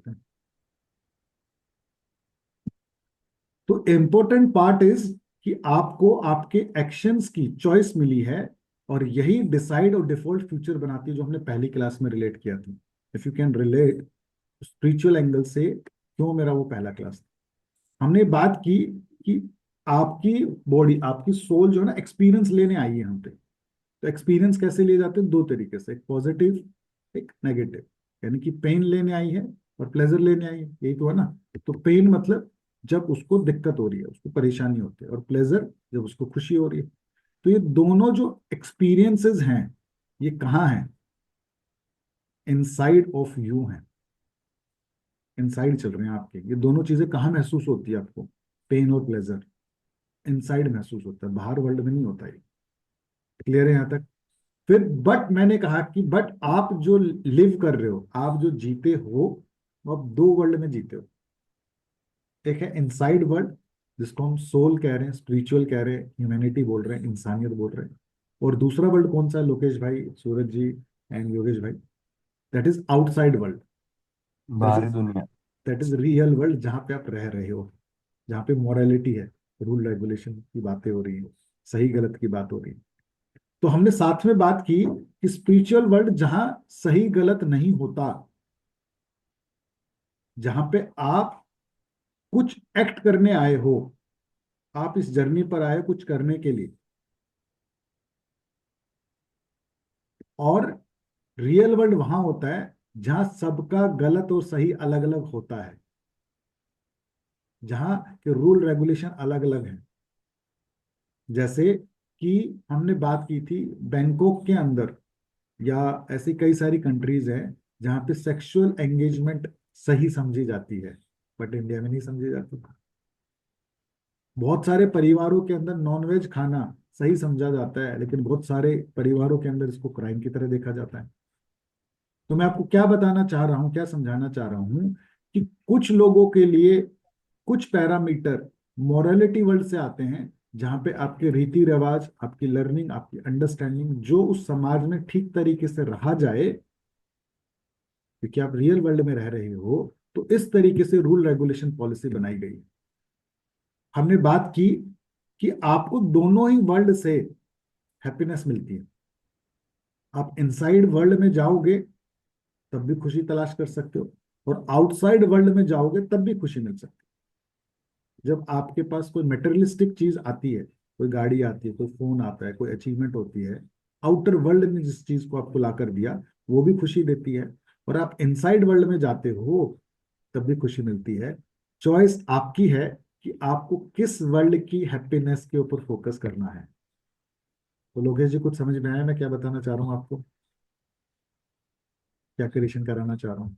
बोलते हैं। तो इम्पोर्टेंट पार्ट इज कि आपको आपके एक्शंस की चॉइस मिली है, और यही डिसाइड और डिफॉल्ट फ्यूचर बनाती है, जो हमने पहली क्लास में रिलेट किया था। If you can relate spiritual angle से, क्यों मेरा वो पहला क्लास था, हमने बात की कि आपकी बॉडी, आपकी सोल जो है ना, एक्सपीरियंस लेने आई है हम पे। तो एक्सपीरियंस कैसे लिए जाते हैं? दो तरीके से, एक पॉजिटिव, एक नेगेटिव। यानी कि पेन लेने आई है और प्लेजर लेने आई है, यही तो है ना। तो पेन मतलब जब उसको दिक्कत हो रही है, उसको परेशानी होती है, और प्लेजर जब उसको खुशी हो रही है। तो ये दोनों जो एक्सपीरियंसेस हैं, ये कहाँ हैं? इनसाइड ऑफ यू हैं, इनसाइड चल रहे हैं आपके। ये दोनों चीजें कहाँ महसूस होती है आपको? पेन और प्लेजर इनसाइड महसूस होता है, बाहर वर्ल्ड में नहीं होता है। क्लियर है यहाँ तक? फिर बट मैंने कहा कि बट आप जो लिव कर रहे हो, आप जो जीते हो, वो आप दो वर्ल्ड में जीते हो। एक है इनसाइड वर्ल्ड, जिसको हम सोल कह रहे हैं, स्पिरिचुअल कह रहे हैं, ह्यूमैनिटी बोल रहे हैं, इंसानियत बोल रहे हैं। और दूसरा वर्ल्ड कौन सा है लोकेश भाई, सूरज जी एंड योगेश भाई? That is outside world. That बाहरी इज दुनिया। दैट इज रियल वर्ल्ड, जहाँ पे आप रह रहे हो, जहाँ पे मॉरलिटी है, रूल रेगुलेशन की बातें हो रही है, सही गलत की बात हो रही है। तो हमने साथ में बात की कि स्पिरिचुअल वर्ल्ड जहां सही गलत नहीं होता, जहां पे आप कुछ एक्ट करने आए हो, आप इस जर्नी पर आए हो कुछ करने के लिए। और रियल वर्ल्ड वहां होता है जहां सबका गलत और सही अलग अलग होता है, जहां के रूल रेगुलेशन अलग अलग हैं। जैसे कि हमने बात की थी बैंकॉक के अंदर, या ऐसी कई सारी कंट्रीज हैं जहां पे सेक्सुअल एंगेजमेंट सही समझी जाती है, बट इंडिया में नहीं समझी जाती। बहुत सारे परिवारों के अंदर नॉनवेज खाना सही समझा जाता है, लेकिन बहुत सारे परिवारों के अंदर इसको क्राइम की तरह देखा जाता है। तो मैं आपको क्या बताना चाह रहा हूँ, क्या समझाना चाह रहा हूँ, कि कुछ लोगों के लिए कुछ पैरामीटर मोरालिटी वर्ल्ड से आते हैं, जहां पे आपके रीति रिवाज, आपकी लर्निंग, आपकी अंडरस्टैंडिंग, जो उस समाज में ठीक तरीके से रहा जाए, क्योंकि आप रियल वर्ल्ड में रह रहे हो, तो इस तरीके से रूल रेगुलेशन पॉलिसी बनाई गई। हमने बात की कि आपको दोनों ही वर्ल्ड से हैप्पीनेस मिलती है। आप इनसाइड वर्ल्ड में जाओगे तब भी खुशी तलाश कर सकते हो, और आउटसाइड वर्ल्ड में जाओगे तब भी खुशी मिल सकती है। जब आपके पास कोई मेटेरियलिस्टिक चीज आती है, कोई गाड़ी आती है, कोई फोन आता है, कोई अचीवमेंट होती है, आउटर वर्ल्ड ने जिस चीज को आपको ला कर दिया, वो भी खुशी देती है। और आप इनसाइड वर्ल्ड में जाते हो तब भी खुशी मिलती है। चॉइस आपकी है कि आपको किस वर्ल्ड की हैप्पीनेस के ऊपर फोकस करना है। तो लोकेश जी, कुछ समझ में आया मैं क्या बताना चाह रहा हूँ आपको, क्या क्रिएशन कराना चाह रहा हूँ?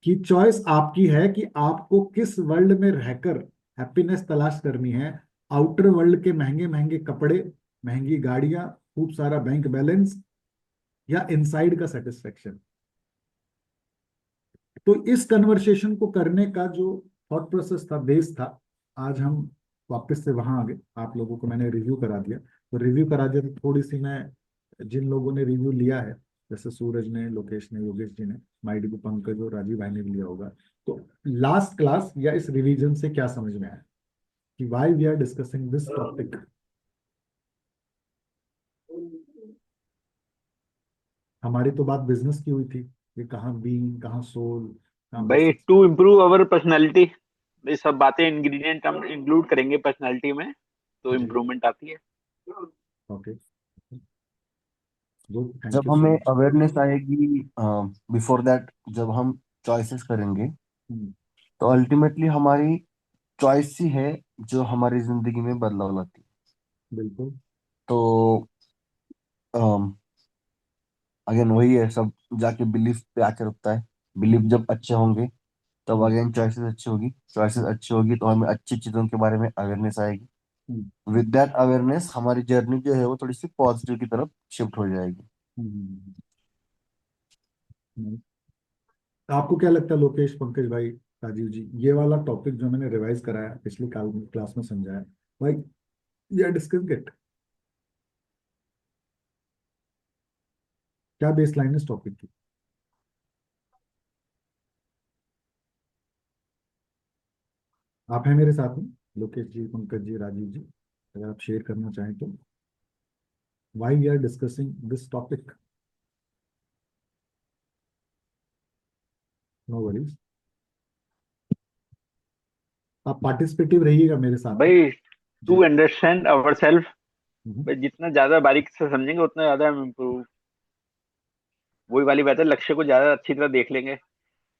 कि चॉइस आपकी है कि आपको किस वर्ल्ड में रहकर हैप्पीनेस तलाश करनी है। आउटर वर्ल्ड के महंगे महंगे कपड़े, महंगी गाड़ियां, खूब सारा बैंक बैलेंस, या इनसाइड का सेटिस्फेक्शन। तो इस कन्वर्सेशन को करने का जो थॉट प्रोसेस था, बेस था, आज हम वापस से वहां आ गए। आप लोगों को मैंने रिव्यू करा दिया। तो रिव्यू करा दिया तो थोड़ी सी मैं, जिन लोगों ने रिव्यू लिया है, जैसे सूरज ने, लोकेश ने, योगेश जी ने, माइडी को पंकज और राजीव भाई ने भी लिया होगा, तो लास्ट क्लास या इस रिवीजन से क्या समझ में आया कि why we are discussing this topic? हमारी तो बात बिजनेस की हुई थी, कि कहाँ बीइंग, कहाँ सोल, कहाँ भाई basics. To improve our personality, ये सब बातें इंग्रेडिएंट हम इंक्लूड करेंगे पर्सनैलिटी में, तो जी, इम्प्रूवमेंट आती है। ओके, गुड, थैंक जब यू सो हमें मच। अवेयरनेस आएगी, बिफोर दैट जब हम चॉइसेस करेंगे, तो अल्टीमेटली हमारी चॉइस ही है जो हमारी जिंदगी में बदलाव लाती है। बिल्कुल। तो अगेन वही है, सब जाके बिलीफ पे आके रुकता है। बिलीफ हम्म, जब अच्छे होंगे तब हम्म, अगेन चॉइसेस अच्छी होगी, चॉइसेस अच्छी होगी तो हमें अच्छी चीजों के बारे में अवेयरनेस आएगी। हम्म, विद दैट अवेयरनेस हमारी जर्नी जो है वो थोड़ी सी पॉजिटिव की तरफ शिफ्ट हो जाएगी। हम्म, हम्म। आपको क्या लगता है लोकेश, पंकज भाई, राजीव जी, ये वाला टॉपिक जो मैंने रिवाइज कराया, पिछली क्लास में समझाया, भाई, ये डिस्कस इट, क्या बेस लाइन इस टॉपिक की? आप हैं मेरे साथ में, लोकेश जी, पंकज जी, राजीव जी, अगर आप शेयर करना चाहें तो। Why we are discussing this topic, no worries, आप पार्टिसिपेटिव रहिएगा मेरे साथ में। भाई, जी। To understand our self. Hmm, भाई, जितना ज्यादा बारीक से समझेंगे उतना ज्यादा हम इम्प्रूव। वही वाली बात है, लक्ष्य को ज्यादा अच्छी तरह देख लेंगे।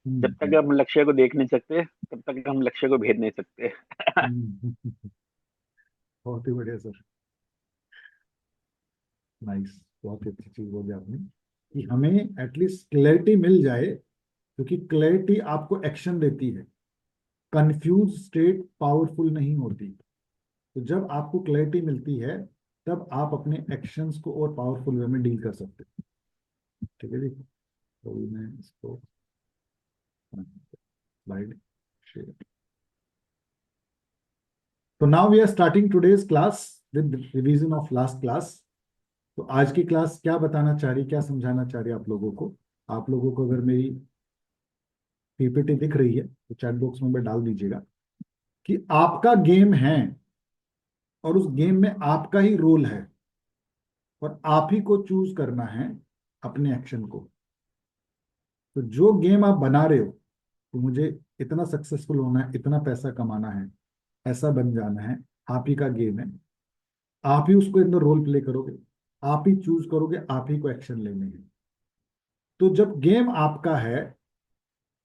जब तक हम्म, हम लक्ष्य को देख नहीं सकते तब तक हम लक्ष्य को भेद नहीं सकते। बहुत ही बढ़िया सर, नाइस, बहुत ही अच्छी चीज बोली आपने कि हमें एटलीस्ट क्लैरिटी मिल जाए, क्योंकि क्लैरिटी आपको एक्शन देती है। कंफ्यूज स्टेट पावरफुल नहीं होती। तो जब आपको क्लैरिटी मिलती है, तब आप अपने एक्शंस को और पावरफुल वे में डील कर सकते हैं। ठीक है जी, तो मैं इसको स्लाइड शेयर। तो now we are starting today's class with revision of last class. तो आज की क्लास क्या बताना चाह रही, क्या समझाना चाह रही है आप लोगों को? आप लोगों को अगर मेरी पीपीटी दिख रही है तो चैट बॉक्स में डाल दीजिएगा कि आपका गेम है, और उस गेम में आपका ही रोल है, और आप ही को चूज करना है अपने एक्शन को। तो जो गेम आप बना रहे हो, तो मुझे इतना सक्सेसफुल होना है, इतना पैसा कमाना है, ऐसा बन जाना है, आप ही का गेम है। आप ही उसको अंदर रोल प्ले करोगे, आप ही चूज करोगे, आप ही को एक्शन लेने हैं। तो जब गेम आपका है,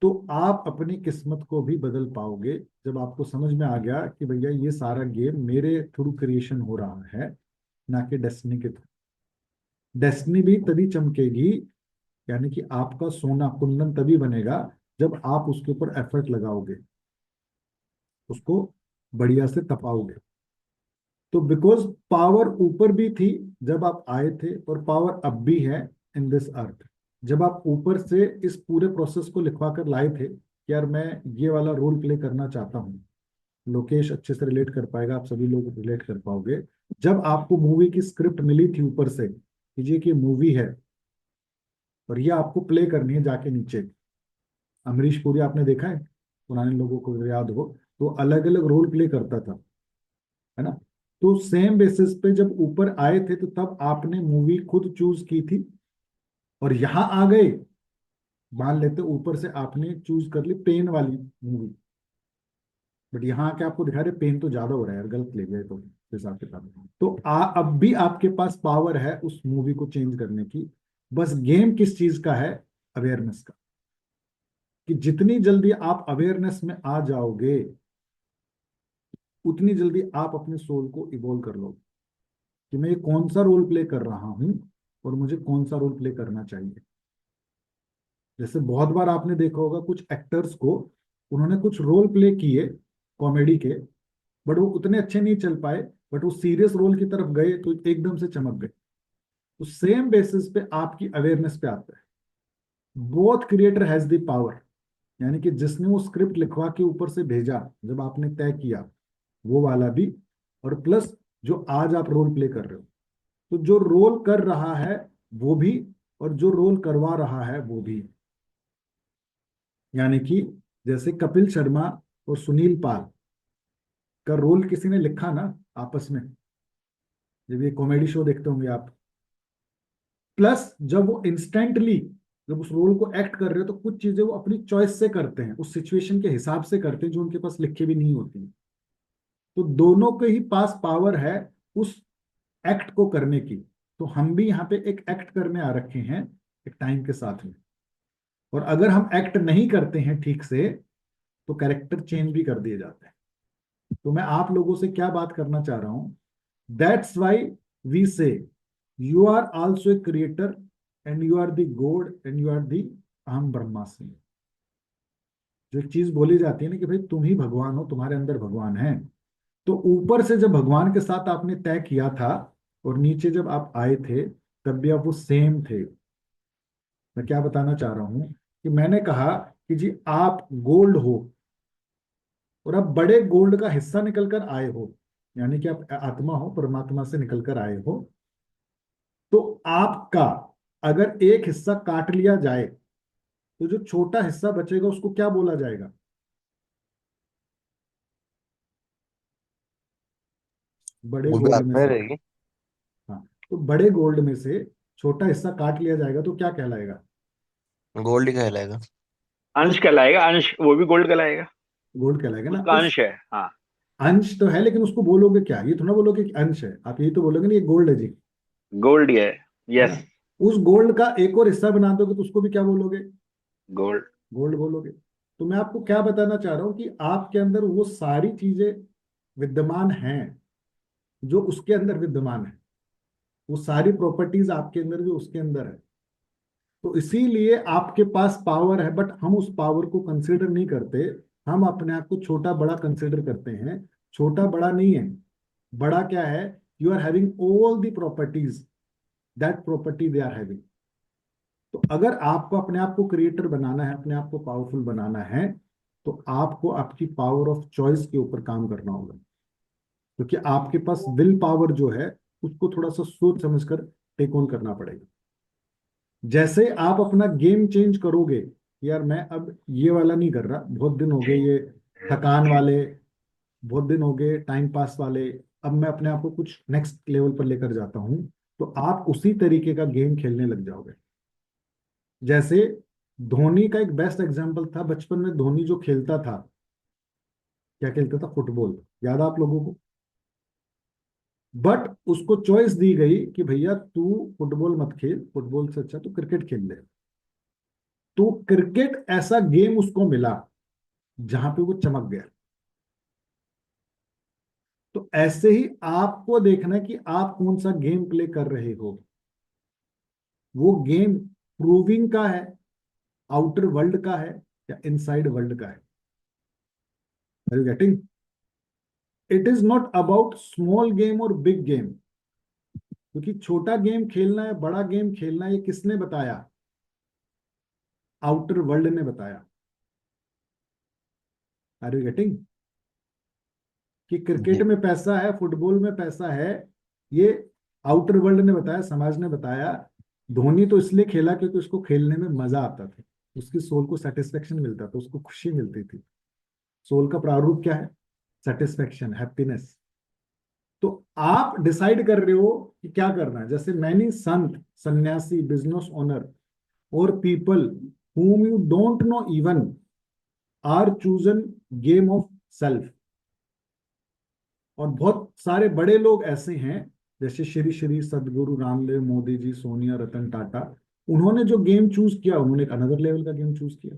तो आप अपनी किस्मत को भी बदल पाओगे। जब आपको समझ में आ गया कि भैया ये सारा गेम मेरे थ्रू क्रिएशन हो रहा है, ना कि डेस्टिनी के थ्रू। डेस्टिनी भी तभी चमकेगी, यानी कि आपका सोना कुंदन तभी बनेगा, जब आप उसके ऊपर एफर्ट लगाओगे, उसको बढ़िया से तपाओगे। तो बिकॉज पावर ऊपर भी थी जब आप आए थे, और पावर अब भी है इन दिस अर्थ। जब आप ऊपर से इस पूरे प्रोसेस को लिखवा कर लाए थे कि यार मैं ये वाला रोल प्ले करना चाहता हूँ, लोकेश अच्छे से रिलेट कर पाएगा, आप सभी लोग रिलेट कर पाओगे। जब आपको मूवी की स्क्रिप्ट मिली थी ऊपर से कि ये कि मूवी है, और ये आपको प्ले करनी है जाके नीचे। अमरीश पुरी आपने देखा है, पुराने लोगों को अगर याद हो, तो अलग अलग रोल प्ले करता था, है ना? तो सेम बेसिस पे जब ऊपर आए थे, तो तब आपने मूवी खुद चूज की थी, और यहां आ गए, मान लेते ऊपर से आपने चूज कर ली पेन वाली मूवी, बट यहाँ आके आपको दिखा रहे पेन तो ज्यादा हो रहा है यार, गलत ले गए तो हिसाब किताब। तो अब भी आपके पास पावर है उस मूवी को चेंज करने की। बस गेम किस चीज का है? अवेयरनेस का। कि जितनी जल्दी आप अवेयरनेस में आ जाओगे, उतनी जल्दी आप अपने सोल को इवॉल्व कर लोगे कि मैं ये कौन सा रोल प्ले कर रहा हूं, और मुझे कौन सा रोल प्ले करना चाहिए। जैसे बहुत बार आपने देखा होगा कुछ एक्टर्स को, उन्होंने कुछ रोल प्ले किए कॉमेडी के, बट वो उतने अच्छे नहीं चल पाए, बट वो सीरियस रोल की तरफ गए तो एकदम से चमक गए। तो सेम बेसिस पे आपकी अवेयरनेस पे आता है। Both creator has the power, यानी कि जिसने वो स्क्रिप्ट लिखवा के ऊपर से भेजा, जब आपने तय किया, वो वाला भी, और प्लस जो आज आप रोल प्ले कर रहे हो। तो जो रोल कर रहा है वो भी, और जो रोल करवा रहा है वो भी। यानी कि जैसे कपिल शर्मा और सुनील पाल का रोल किसी ने लिखा ना आपस में, जब ये कॉमेडी शो देखते होंगे आप, प्लस जब वो इंस्टेंटली जब उस रोल को एक्ट कर रहे हो, तो कुछ चीजें वो अपनी चॉइस से करते हैं, उस सिचुएशन के हिसाब से करते हैं, जो उनके पास लिखे भी नहीं होती। तो दोनों के ही पास पावर है उस एक्ट को करने की। तो हम भी यहाँ पे एक एक्ट करने आ रखे हैं एक टाइम के साथ में। और अगर हम एक्ट नहीं करते हैं ठीक से, तो कैरेक्टर चेंज भी कर दिए जाते हैं। तो मैं आप लोगों से क्या बात करना चाह रहा हूं, that's why we say you are also a creator, and you are the god, and you are the अहम ब्रह्मास्मि। जो एक चीज बोली जाती है ना कि भाई तुम ही भगवान हो, तुम्हारे अंदर भगवान है। तो ऊपर से जब भगवान के साथ आपने तय किया था, और नीचे जब आप आए थे, तब भी आप वो सेम थे। मैं क्या बताना चाह रहा हूं कि मैंने कहा कि जी आप गोल्ड हो, और आप बड़े गोल्ड का हिस्सा निकल कर आए हो, यानी कि आप आत्मा हो, परमात्मा से निकल कर आए हो। तो आपका अगर एक हिस्सा काट लिया जाए, तो जो छोटा हिस्सा बचेगा उसको क्या बोला जाएगा? बड़े वो भी गोल्ड हाथ में में से। रहेगी। हाँ, तो बड़े गोल्ड में से छोटा हिस्सा काट लिया जाएगा तो क्या कहलाएगा? गोल्ड ही कहलाएगा। अंश और कहलाएगा, अंश, वो भी गोल्ड कहलाएगा। गोल्ड कहलाएगा ना, उसका उस अंश है, हाँ। अंश तो है, लेकिन उसको बोलोगे क्या? ये थोड़ा बोलोगे कि अंश है, आप यही तो बोलोगे ना, ये गोल्ड है जी, गोल्ड ही है। है यस। ना? उस गोल्ड का एक और हिस्सा बना दोगे तो उसको भी क्या बोलोगे? गोल्ड। गोल्ड बोलोगे। तो मैं आपको क्या बताना चाह रहा हूं कि आपके अंदर वो सारी चीजें विद्यमान हैं जो उसके अंदर विद्यमान है, वो सारी प्रॉपर्टीज आपके अंदर जो उसके अंदर है। तो इसीलिए आपके पास पावर है, बट हम उस पावर को कंसिडर नहीं करते। हम अपने आप को छोटा बड़ा कंसिडर करते हैं। छोटा बड़ा नहीं है, बड़ा क्या है? You are having all the properties that property they are having. तो अगर आपको अपने आप को क्रिएटर बनाना है, अपने आप को पावरफुल बनाना है, तो आपको आपकी पावर ऑफ चॉइस के ऊपर काम करना होगा। क्योंकि आपके पास विल पावर जो है, उसको थोड़ा सा सोच समझकर टेक ऑन करना पड़ेगा। जैसे आप अपना गेम चेंज करोगे, यार मैं अब ये वाला नहीं कर रहा, बहुत दिन हो गए ये थकान वाले, बहुत दिन हो गए टाइम पास वाले, अब मैं अपने आप को कुछ नेक्स्ट लेवल पर लेकर जाता हूं, तो आप उसी तरीके का गेम खेलने लग जाओगे। जैसे धोनी का एक बेस्ट एग्जांपल था, बचपन में धोनी जो खेलता था, क्या खेलता था? फुटबॉल। याद है आप लोगों को? बट उसको चॉइस दी गई कि भैया तू फुटबॉल मत खेल, फुटबॉल से अच्छा तू क्रिकेट खेल ले। तो क्रिकेट ऐसा गेम उसको मिला जहां पे वो चमक गया। तो ऐसे ही आपको देखना है कि आप कौन सा गेम प्ले कर रहे हो। वो गेम प्रूविंग का है, आउटर वर्ल्ड का है, या इनसाइड वर्ल्ड का है? Are you getting? It is not about small game और बिग गेम। क्योंकि छोटा गेम खेलना है, बड़ा गेम खेलना है, ये किसने बताया? आउटर वर्ल्ड ने बताया। Are you getting? कि क्रिकेट जी। में पैसा है, फुटबॉल में पैसा है, ये आउटर वर्ल्ड ने बताया, समाज ने बताया। धोनी तो इसलिए खेला क्योंकि उसको खेलने में मजा आता था, उसकी सोल को सेटिस्फेक्शन मिलता था, उसको खुशी मिलती थी। सोल का प्रारूप क्या है? Satisfaction, happiness. तो आप डिसाइड कर रहे हो कि क्या करना है। जैसे मैनी संत, सन्यासी, बिजनेस ओनर और people whom you don't know even are chosen game of self। और बहुत सारे बड़े लोग ऐसे हैं, जैसे श्री श्री सदगुरु रामदेव, मोदी जी, सोनिया, रतन टाटा। उन्होंने जो गेम चूज किया, उन्होंने एक अनदर लेवल का गेम चूज किया।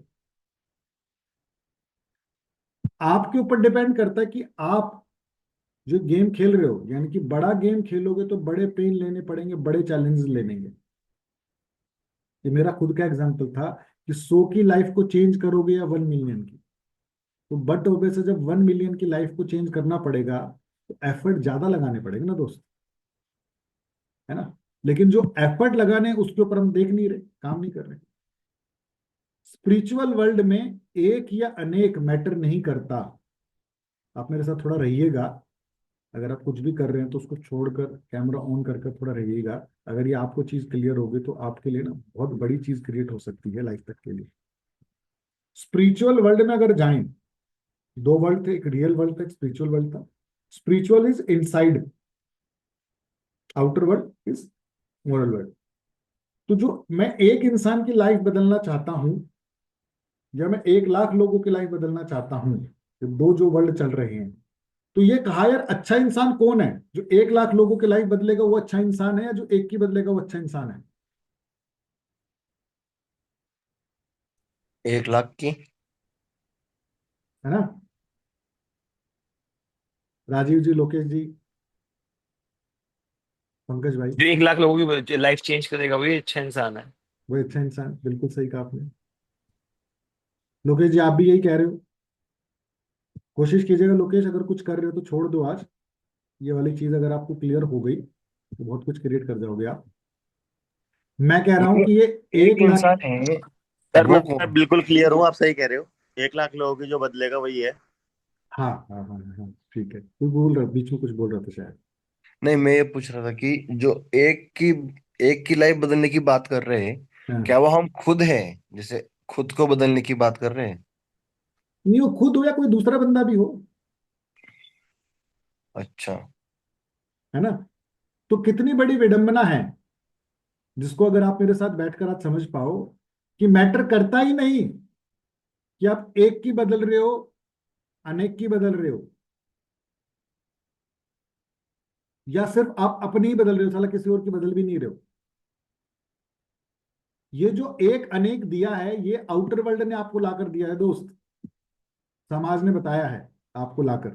आपके ऊपर डिपेंड करता है कि आप जो गेम खेल रहे हो, यानी कि बड़ा गेम खेलोगे तो बड़े पेन लेने पड़ेंगे, बड़े चैलेंजेस लेनेंगे। ये मेरा खुद का एग्जांपल था कि 100 की लाइफ को चेंज करोगे या 1 मिलियन की। तो बट से जब 1 मिलियन की लाइफ को चेंज करना पड़ेगा, तो एफर्ट ज्यादा लगाने पड़ेंगे ना दोस्त, है ना? लेकिन जो एफर्ट लगाने हैं, उसके ऊपर हम देख नहीं रहे, काम नहीं कर रहे। स्पिरिचुअल वर्ल्ड में एक या अनेक मैटर नहीं करता। आप मेरे साथ थोड़ा रहिएगा। अगर आप कुछ भी कर रहे हैं तो उसको छोड़कर कैमरा ऑन करके थोड़ा रहिएगा। अगर ये आपको चीज क्लियर होगी तो आपके लिए ना बहुत बड़ी चीज क्रिएट हो सकती है लाइफ तक के लिए। स्पिरिचुअल वर्ल्ड में अगर जाएं, दो वर्ल्ड थे, एक रियल वर्ल्ड था, एक स्पिरिचुअल वर्ल्ड था। Spiritual is inside, outer world is moral world. तो जो मैं एक इंसान की लाइफ बदलना चाहता हूं, या मैं 1 लाख लोगों की लाइफ बदलना चाहता हूं, तो दो जो वर्ल्ड चल रहे हैं, तो ये कहा यार, अच्छा इंसान कौन है? जो 1 लाख लोगों की लाइफ बदलेगा वो अच्छा इंसान है, या जो एक की बदलेगा वो अच्छा इंसान है? 1 लाख की। है ना? राजीव जी, लोकेश जी, पंकज भाई, जो 1 लाख लोगों की लाइफ चेंज करेगा वही अच्छा इंसान है। वो अच्छा इंसान, बिल्कुल सही कहा आपने। लोकेश जी, आप भी यही कह रहे हो? कोशिश कीजिएगा लोकेश, अगर कुछ कर रहे हो तो छोड़ दो आज। ये वाली चीज अगर आपको क्लियर हो गई तो बहुत कुछ क्रिएट कर जाओगे आप। मैं कह रहा हूं ये कि ये एक 1 लाख। इंसान है। सर वो मैं बिल्कुल क्लियर हूँ, आप सही कह रहे हो। 1 लाख लोगों की जो बदलेगा वही है। हाँ हाँ हाँ हाँ, ठीक है, कोई बोल रहा, बीच में कुछ बोल रहा था शायद। नहीं, मैं ये पूछ रहा था कि जो एक की लाइफ बदलने की बात कर रहे हैं, हाँ, क्या वो हम खुद हैं? जैसे खुद को बदलने की बात कर रहे हैं। नहीं, वो खुद हो या कोई दूसरा बंदा भी हो। अच्छा। है ना। तो कितनी बड़ी विडंबना है, जिसको अगर आप मेरे साथ बैठकर आप समझ पाओ कि मैटर करता ही नहीं कि आप एक की बदल रहे हो, अनेक की बदल रहे हो, या सिर्फ आप अपनी ही बदल रहे हो, साला किसी और की बदल भी नहीं रहे हो। ये जो एक अनेक दिया है, ये आउटर वर्ल्ड ने आपको लाकर दिया है दोस्त, समाज ने बताया है आपको लाकर।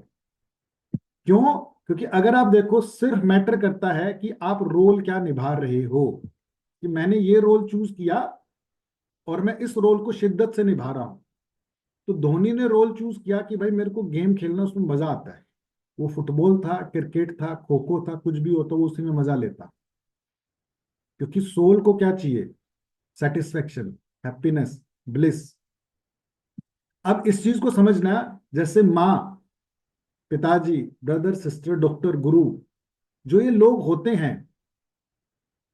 क्यों? क्योंकि अगर आप देखो, सिर्फ मैटर करता है कि आप रोल क्या निभा रहे हो, कि मैंने ये रोल चूज किया और मैं इस रोल को शिद्दत से निभा रहा हूं। तो धोनी ने रोल चूज किया कि भाई मेरे को गेम खेलना, उसमें मजा आता है। वो फुटबॉल था, क्रिकेट था, खो खो था, कुछ भी होता, वो उसी में मजा लेता। क्योंकि सोल को क्या चाहिए? Satisfaction, happiness, bliss. अब इस चीज को समझना, जैसे माँ, पिताजी, ब्रदर, सिस्टर, डॉक्टर, गुरु, जो ये लोग होते हैं,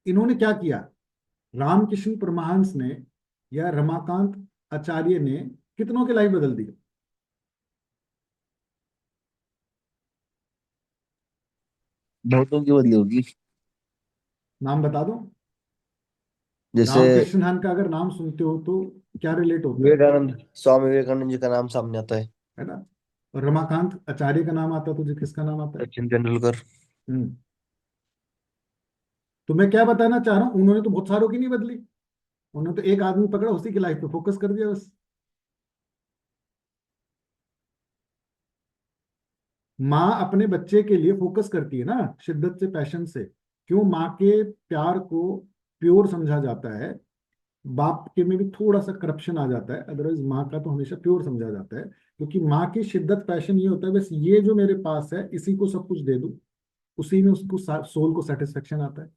इन्होंने क्या किया? रामकृष्ण परमहंस ने या रमाकांत आचार्य ने कितनों की लाइफ बदल दी? बहुतों की बदली होगी। नाम बता दो। जैसे रामकृष्ण हन का अगर नाम सुनते हो तो क्या रिलेट होता विवेकानंद, स्वामी विवेकानंद जी का नाम सामने आता है। है ना। और रमाकांत आचार्य का नाम आता है, तो किसका नाम आता है? सचिन तेंदुलकर। हम्म। तो मैं क्या बताना चाह रहा हूं, उन्होंने तो बहुत सारों की नहीं बदली। उन्होंने तो एक आदमी पकड़ा, उसी की लाइफ पे फोकस कर दिया बस। माँ अपने बच्चे के लिए फोकस करती है ना, शिद्दत से, पैशन से। क्यों? माँ के प्यार को प्योर समझा जाता है। बाप के में भी थोड़ा सा करप्शन आ जाता है, अदरवाइज माँ का तो हमेशा प्योर समझा जाता है। क्योंकि माँ की शिद्दत, पैशन ये होता है, बस ये जो मेरे पास है इसी को सब कुछ दे दूं, उसी में उसको सोल को सेटिस्फेक्शन आता है।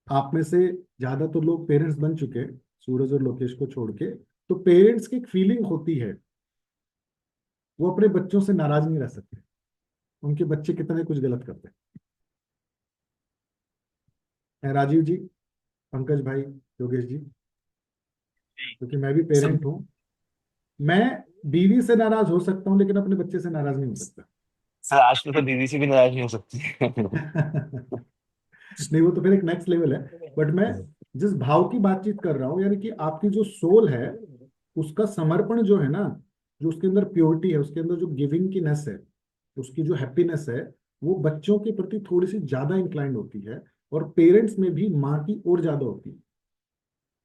आप में से ज्यादा तो लोग पेरेंट्स बन चुके हैं, सूरज और लोकेश को छोड़ के। तो पेरेंट्स की एक फीलिंग होती है, वो अपने बच्चों से नाराज नहीं रह सकते, उनके बच्चे कितने कुछ गलत करते हैं। राजीव जी, पंकज भाई, योगेश जी, क्योंकि मैं भी सब पेरेंट हूं। मैं बीवी से नाराज हो सकता हूं, लेकिन अपने बच्चे से नाराज नहीं हो सकता। सर आजकल तो दीदी से भी नाराज नहीं हो सकती। नहीं, वो तो फिर एक नेक्स्ट लेवल है। बट मैं जिस भाव की बातचीत कर रहा हूँ, यानी कि आपकी जो सोल है, उसका समर्पण जो है ना, जो उसके अंदर प्योरिटी है, उसके अंदर जो गिविंग की नेस है, उसकी जो हैप्पीनेस है, वो बच्चों के प्रति थोड़ी सी ज्यादा इंक्लाइंड होती है। और पेरेंट्स में भी माँ की और ज्यादा होती है।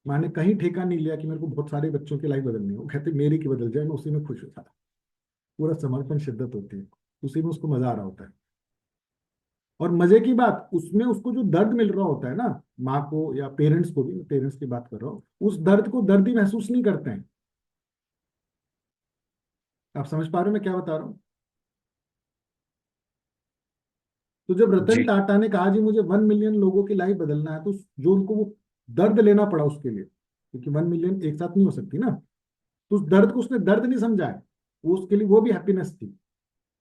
माँ ने कहीं ठेका नहीं लिया कि मेरे को बहुत सारे बच्चों की लाइफ बदलनी है, वो कहते मेरी की बदल जाए, मैं उसी में खुश होता। पूरा समर्पण, शिद्दत होती है, उसी में उसको मजा आ रहा होता है। और मजे की बात, उसमें उसको जो दर्द मिल रहा होता है ना, माँ को या पेरेंट्स को भी, पेरेंट्स की बात कर रहा हूँ, उस दर्द को दर्द ही महसूस नहीं करते हैं। आप समझ पा रहे हो मैं क्या बता रहा हूँ? तो जब रतन जी। टाटा ने कहा जी मुझे 1 मिलियन लोगों की लाइफ बदलना है, तो जो उनको वो दर्द लेना पड़ा उसके लिए, क्योंकि 1 मिलियन एक साथ नहीं हो सकती ना, तो उस दर्द को उसने दर्द नहीं समझा है। वो उसके लिए वो भी हैप्पीनेस थी,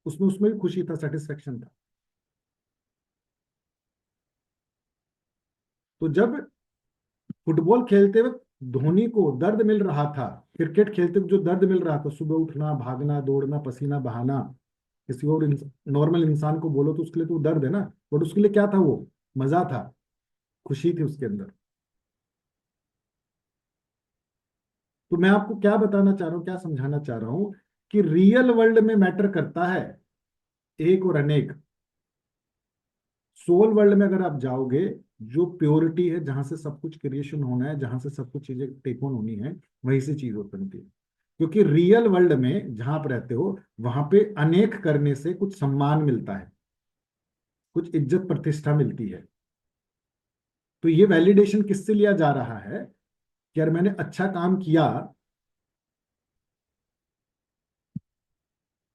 उसमें उसमें भी खुशी था, सेटिस्फेक्शन था। तो जब फुटबॉल खेलते वक्त धोनी को दर्द मिल रहा था, क्रिकेट खेलते वक्त जो दर्द मिल रहा था, सुबह उठना, भागना, दौड़ना, पसीना बहाना, किसी और नॉर्मल इंसान को बोलो तो उसके लिए तो वो दर्द है ना। बट उसके लिए क्या था? वो मजा था, खुशी थी उसके अंदर। तो मैं आपको क्या बताना चाह रहा हूँ, क्या समझाना चाह रहा हूँ, कि रियल वर्ल्ड में मैटर करता है एक और अनेक। सोल वर्ल्ड में अगर आप जाओगे, जो प्योरिटी है, जहां से सब कुछ क्रिएशन होना है, जहां से सब कुछ चीजें टेक ऑन होनी है, वहीं से चीज बनती है। क्योंकि रियल वर्ल्ड में जहां आप रहते हो, वहां पे अनेक करने से कुछ सम्मान मिलता है, कुछ इज्जत प्रतिष्ठा मिलती है। तो ये वैलिडेशन किससे लिया जा रहा है कि यार मैंने अच्छा काम किया,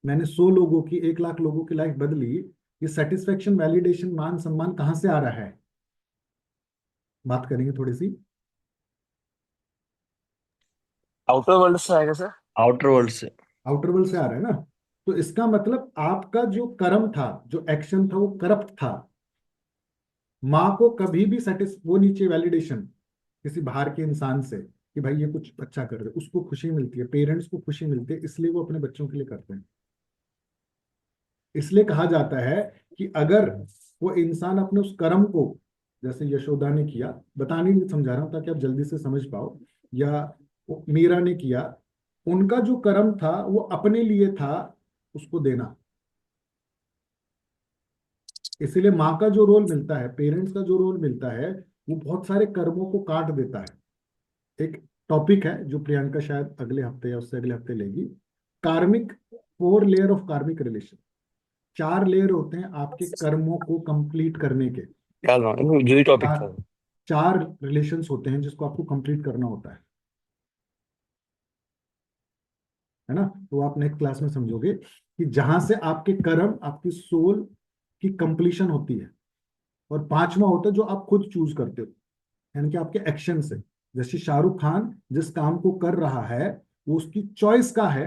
मैंने 100 लोगों की, 1 लाख लोगों की लाइफ बदली। ये सेटिस्फेक्शन, वैलिडेशन, मान सम्मान कहाँ से आ रहा है? बात करेंगे थोड़ी सी। आउटर वर्ल्ड से आएगा सर। आउटर वर्ल्ड से। आउटर वर्ल्ड से आ रहा है ना। तो इसका मतलब आपका जो कर्म था, जो एक्शन था, वो करप्ट था। माँ को कभी भी वो नीचे वैलिडेशन किसी बाहर के इंसान से कि भाई ये कुछ अच्छा कर रहे, उसको खुशी मिलती है, पेरेंट्स को खुशी मिलती है, इसलिए वो अपने बच्चों के लिए करते हैं। इसलिए कहा जाता है कि अगर वो इंसान अपने उस कर्म को, जैसे यशोदा ने किया, बताने नहीं समझा रहा हूं ताकि आप जल्दी से समझ पाओ, या वो मीरा ने किया, उनका जो कर्म था वो अपने लिए था, उसको देना। इसीलिए माँ का जो रोल मिलता है, पेरेंट्स का जो रोल मिलता है, वो बहुत सारे कर्मों को काट देता है। एक टॉपिक है जो प्रियंका शायद अगले हफ्ते या उससे अगले हफ्ते लेगी, कार्मिक, 4 लेयर ऑफ कार्मिक रिलेशन। 4 लेयर होते हैं आपके कर्मों को कंप्लीट करने के। ख्याल रहा जो ही टॉपिक था। चार 4 रिलेशंस होते हैं जिसको आपको कंप्लीट करना होता है ना। तो आप नेक्स्ट क्लास में समझोगे कि जहां से आपके कर्म, आपकी सोल की कंप्लीशन होती है। और 5वां होता है जो आप खुद चूज करते हो, यानी कि आपके एक्शन से। जैसे शाहरुख खान जिस काम को कर रहा है वो उसकी चॉइस का है,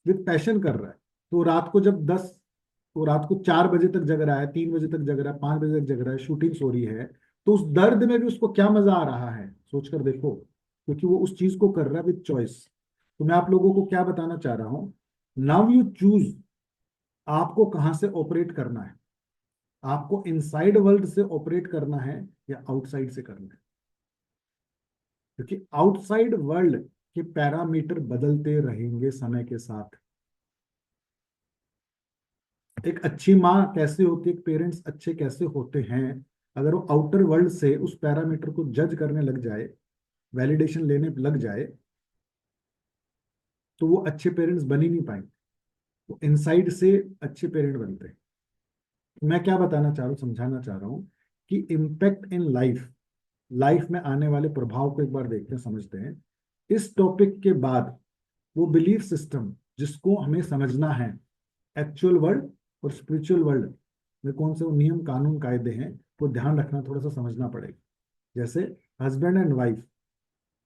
विद पैशन कर रहा है। तो रात को 4 बजे तक जग रहा है, 3 बजे तक जग रहा है, 5 बजे तक जग रहा है, शूटिंग हो रही है, तो उस दर्द में भी उसको क्या मजा आ रहा है सोचकर देखो, क्योंकि वो उस चीज को कर रहा है विद चॉइस। तो मैं आप लोगों को क्या बताना चाह रहा हूं, नाउ यू चूज, आपको कहां से ऑपरेट करना है। आपको इनसाइड वर्ल्ड से ऑपरेट करना है या आउटसाइड से करना है, क्योंकि आउटसाइड वर्ल्ड के पैरामीटर बदलते रहेंगे समय के साथ। एक अच्छी माँ कैसे होती है, पेरेंट्स अच्छे कैसे होते हैं, अगर वो आउटर वर्ल्ड से उस पैरामीटर को जज करने लग जाए, वैलिडेशन लेने लग जाए, तो वो अच्छे पेरेंट्स बन ही नहीं पाएंगे। वो इनसाइड से अच्छे पेरेंट बनते हैं। मैं क्या बताना चाह रहा हूँ, समझाना चाह रहा हूँ कि इम्पैक्ट इन लाइफ, लाइफ में आने वाले प्रभाव को एक बार देखते हैं, समझते हैं। इस टॉपिक के बाद वो बिलीफ सिस्टम जिसको हमें समझना है, एक्चुअल वर्ल्ड और स्पिरिचुअल वर्ल्ड में कौन से वो नियम कानून कायदे हैं, वो ध्यान रखना, थोड़ा सा समझना पड़ेगा। जैसे हस्बैंड एंड वाइफ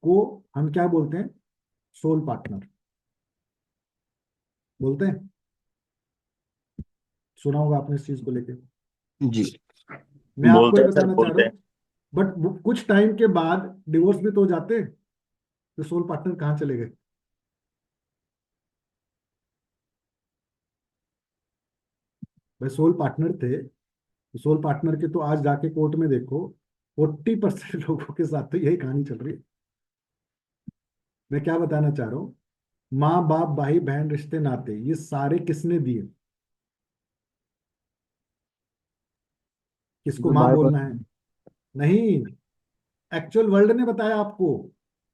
को हम क्या बोलते हैं, सोल पार्टनर बोलते हैं। सुना होगा आपने इस चीज को लेके। जी। मैं आपको बोलते ये हैं सर, बताना चाह बोलते रहा हैं। हूँ, बट कुछ टाइम के बाद डिवोर्स भी तो हो जाते हैं, तो सोल पार्टनर कहाँ चले गए। भाई सोल पार्टनर थे, सोल पार्टनर के तो आज जाके कोर्ट में देखो, 40% लोगों के साथ तो यही कहानी चल रही है। मैं क्या बताना चाह रहा हूँ, माँ बाप भाई बहन रिश्ते नाते ये सारे किसने दिए, किसको जो माँ बाय बोलना बर्थ। है। नहीं, एक्चुअल वर्ल्ड ने बताया आपको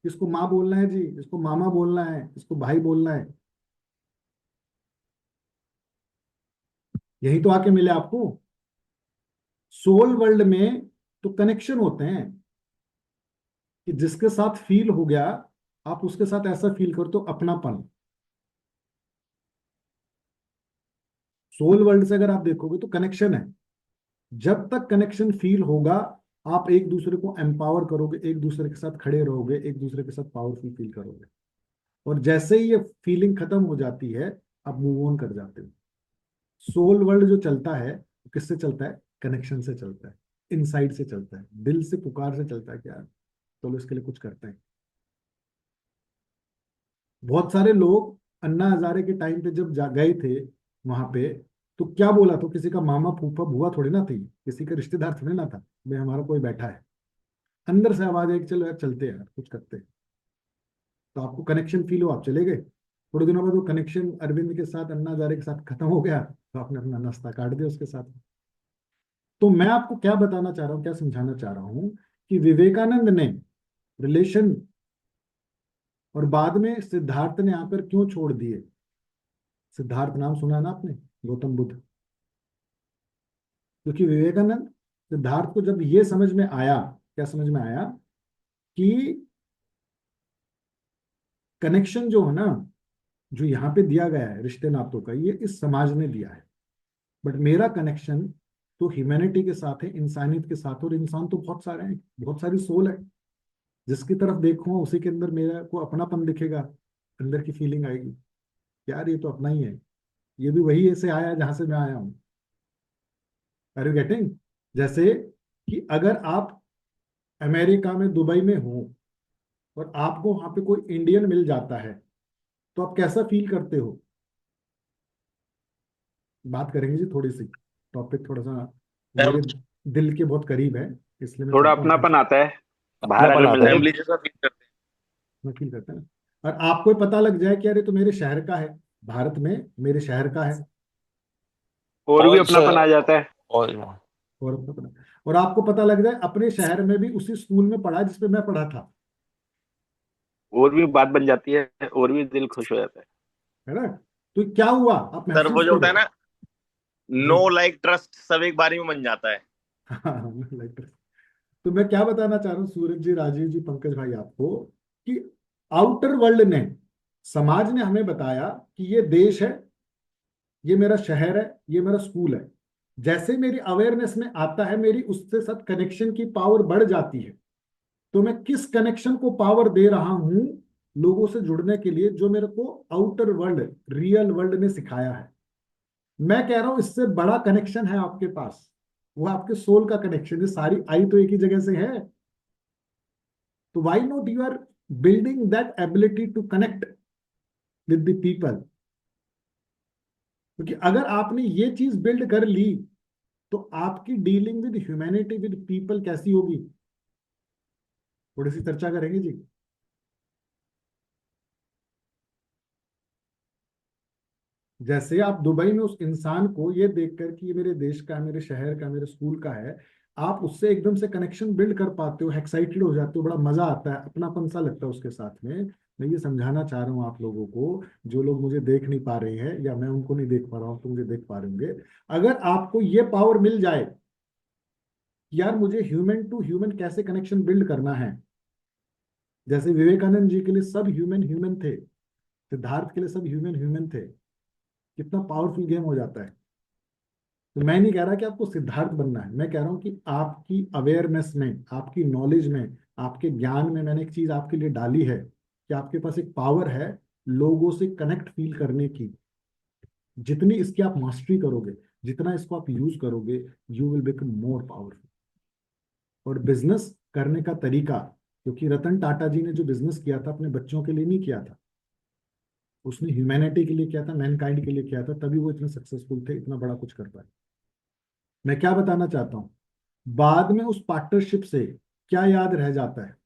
किसको माँ बोलना है जी, इसको मामा बोलना है, इसको भाई बोलना है। यही तो आके मिले आपको। सोल वर्ल्ड में तो कनेक्शन होते हैं कि जिसके साथ फील हो गया, आप उसके साथ ऐसा फील करते हो अपनापन। सोल वर्ल्ड से अगर आप देखोगे तो कनेक्शन है। जब तक कनेक्शन फील होगा, आप एक दूसरे को एम्पावर करोगे, एक दूसरे के साथ खड़े रहोगे, एक दूसरे के साथ पावरफुल फील करोगे। और जैसे ही ये फीलिंग खत्म हो जाती है, आप मूव ऑन कर जाते हो। सोल वर्ल्ड जो चलता है वो किससे चलता है, कनेक्शन से चलता है, इनसाइड से चलता है, दिल से पुकार से चलता है कि यार चलो इसके लिए कुछ करते हैं। बहुत सारे लोग अन्ना हजारे के टाइम पे जब गए थे वहां पे, तो क्या बोला, तो किसी का मामा फूफा बुआ थोड़ी ना थी, किसी का रिश्तेदार थोड़ी ना था, भाई हमारा कोई बैठा है। अंदर से आवाज आई कि चलो यार चलते हैं यार कुछ करते हैं। तो आपको कनेक्शन फील हो, आप चले गए। थोड़े दिनों बाद वो कनेक्शन अरविंद के साथ, अन्ना हजारे के साथ खत्म हो गया, तो आपने अपना नाश्ता काट दिया उसके साथ। तो मैं आपको क्या बताना चाह रहा हूँ, क्या समझाना चाह रहा हूँ, कि विवेकानंद ने रिलेशन, और बाद में सिद्धार्थ ने आकर क्यों छोड़ दिए। सिद्धार्थ नाम सुना है ना आपने, गौतम बुद्ध। क्योंकि विवेकानंद, सिद्धार्थ को जब ये समझ में आया, क्या समझ में आया, कि कनेक्शन जो है ना, जो यहाँ पे दिया गया है रिश्ते नातों का, ये इस समाज ने दिया है, बट मेरा कनेक्शन तो ह्यूमैनिटी के साथ है, इंसानियत के साथ। और इंसान तो बहुत सारे हैं, बहुत सारी सोल है, जिसकी तरफ देखूंगा उसी के अंदर मेरा को अपनापन दिखेगा, अंदर की फीलिंग आएगी, यार ये तो अपना ही है, ये भी वही ऐसे आया जहां से मैं आया हूँ। Are you getting. जैसे कि अगर आप अमेरिका में, दुबई में हो, और आपको वहां पे कोई इंडियन मिल जाता है, तो आप कैसा फील करते हो। बात करेंगे जी थोड़ी सी, टॉपिक थोड़ा सा मेरे दिल के बहुत करीब है, इसलिए मैं थोड़ा चाहता हूँ अपनापन आता है बाहर अपनापन अगर मिल आता है। जाए। फैमिली जैसा फील करते मैं फील करता है ना। और आपको ही पता लग जाए कि अरे तो मेरे शहर का है, भारत में मेरे शहर का है, और भी और अपनापन आ जाता है। और और अपना पता, और आपको पता लग जाए अपने शहर में भी उसी स्कूल में पढ़ा जिसपे मैं पढ़ा था, और भी बात बन जाती है, और भी दिल खुश हो जाता है। है ना। तो क्या हुआ आप हैं। सर वो महसूस जो होता करो। है ना, जी। नो लाइक ट्रस्ट सब एक बारी में बन जाता है। हाँ, like, तो मैं क्या बताना चाह रहा हूँ सूरज जी, राजीव जी, पंकज भाई आपको, कि आउटर वर्ल्ड ने, समाज ने हमें बताया कि ये देश है, ये मेरा शहर है, ये मेरा स्कूल है। जैसे मेरी अवेयरनेस में आता है, मेरी उससे साथ कनेक्शन की पावर बढ़ जाती है। तो मैं किस कनेक्शन को पावर दे रहा हूं लोगों से जुड़ने के लिए, जो मेरे को आउटर वर्ल्ड, रियल वर्ल्ड ने सिखाया है। मैं कह रहा हूं इससे बड़ा कनेक्शन है आपके पास, वो आपके सोल का कनेक्शन है। सारी आई तो एक ही जगह से है। तो why not you are building that ability to connect with the people. क्योंकि अगर आपने ये चीज बिल्ड कर ली, तो आपकी dealing with humanity, with people कैसी होगी, थोड़ी सी चर्चा करेंगे जी। जैसे आप दुबई में उस इंसान को ये देखकर कि ये मेरे देश का है, मेरे शहर का, मेरे स्कूल का है, आप उससे एकदम से कनेक्शन बिल्ड कर पाते हो, एक्साइटेड हो जाते हो, बड़ा मजा आता है, अपनापन सा लगता है उसके साथ में। मैं ये समझाना चाह रहा हूँ आप लोगों को, जो लोग मुझे देख नहीं पा रहे हैं, या मैं उनको नहीं देख पा रहा हूँ तो मुझे देख पा रहे होंगे। अगर आपको ये पावर मिल जाए कि यार मुझे ह्यूमन टू ह्यूमन कैसे कनेक्शन बिल्ड करना है, जैसे विवेकानंद जी के लिए सब ह्यूमन ह्यूमन थे, सिद्धार्थ के लिए सब ह्यूमन ह्यूमन थे, कितना पावरफुल गेम हो जाता है। तो मैं नहीं कह रहा कि आपको सिद्धार्थ बनना है, मैं कह रहा हूं कि आपकी अवेयरनेस में, आपकी नॉलेज में, आपके ज्ञान में मैंने एक चीज आपके लिए डाली है कि आपके पास एक पावर है लोगों से कनेक्ट फील करने की। जितनी इसकी आप मास्टरी करोगे, जितना इसको आप यूज करोगे, you will become more powerful. और बिजनेस करने का तरीका, क्योंकि रतन टाटा जी ने जो बिजनेस किया था अपने बच्चों के लिए नहीं किया था, उसने ह्यूमैनिटी के लिए किया था, मैनकाइंड के लिए किया था, तभी वो इतने सक्सेसफुल थे, इतना बड़ा कुछ कर पाए। मैं क्या बताना चाहता हूँ, बाद में उस पार्टनरशिप से क्या याद रह जाता है,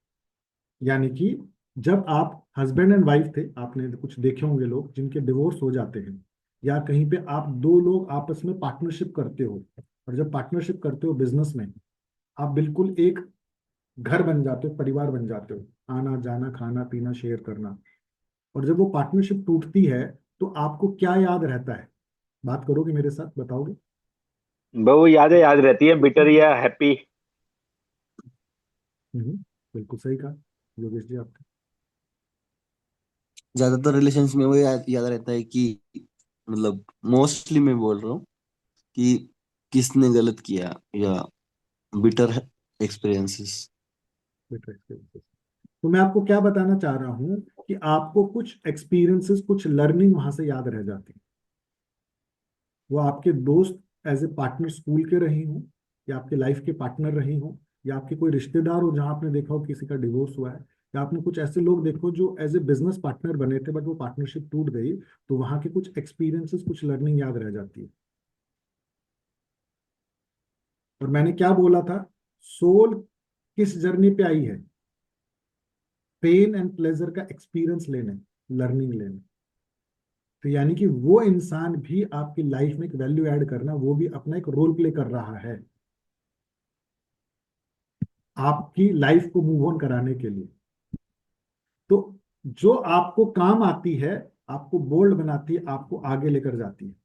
यानी कि जब आप हस्बैंड एंड वाइफ थे, आपने कुछ देखे होंगे लोग जिनके डिवोर्स हो जाते हैं, या कहीं पे आप दो लोग आपस में पार्टनरशिप करते हो, और जब पार्टनरशिप करते हो बिजनेस में, आप बिल्कुल एक घर बन जाते हो, परिवार बन जाते हो, आना जाना खाना पीना शेयर करना। और जब वो पार्टनरशिप टूटती है, तो आपको क्या याद रहता है, बात करोगे मेरे साथ, बताओगे। वो यादें याद रहती है, बिटर या हैप्पी। हम्म, बिल्कुल सही कहा योगेश जी आपने। ज्यादातर रिलेशंस में वो याद रहता है कि, मतलब मोस्टली मैं बोल रहा हूँ कि किसने गलत किया, या बिटर एक्सपीरियंसेस। Better experiences. तो मैं आपको क्या बताना चाह रहा हूँ कि आपको कुछ एक्सपीरियंसेस, कुछ लर्निंग वहां से याद रह जाती है। वो आपके दोस्त एज ए पार्टनर स्कूल के रहे हों, या आपके लाइफ के पार्टनर रहे हों, या आपके कोई रिश्तेदार हो जहां आपने देखा हो किसी का डिवोर्स हुआ है, या आपने कुछ ऐसे लोग देखो जो एज ए बिजनेस पार्टनर बने थे बट वो पार्टनरशिप टूट गई, तो वहां के कुछ एक्सपीरियंसेस, कुछ लर्निंग याद रह जाती है। और मैंने क्या बोला था, सोल किस जर्नी पे आई है, पेन एंड प्लेजर का एक्सपीरियंस लेने, लर्निंग लेने। तो यानी कि वो इंसान भी आपकी लाइफ में एक वैल्यू ऐड करना, वो भी अपना एक रोल प्ले कर रहा है आपकी लाइफ को मूव ऑन कराने के लिए। तो जो आपको काम आती है, आपको बोल्ड बनाती है, आपको आगे लेकर जाती है।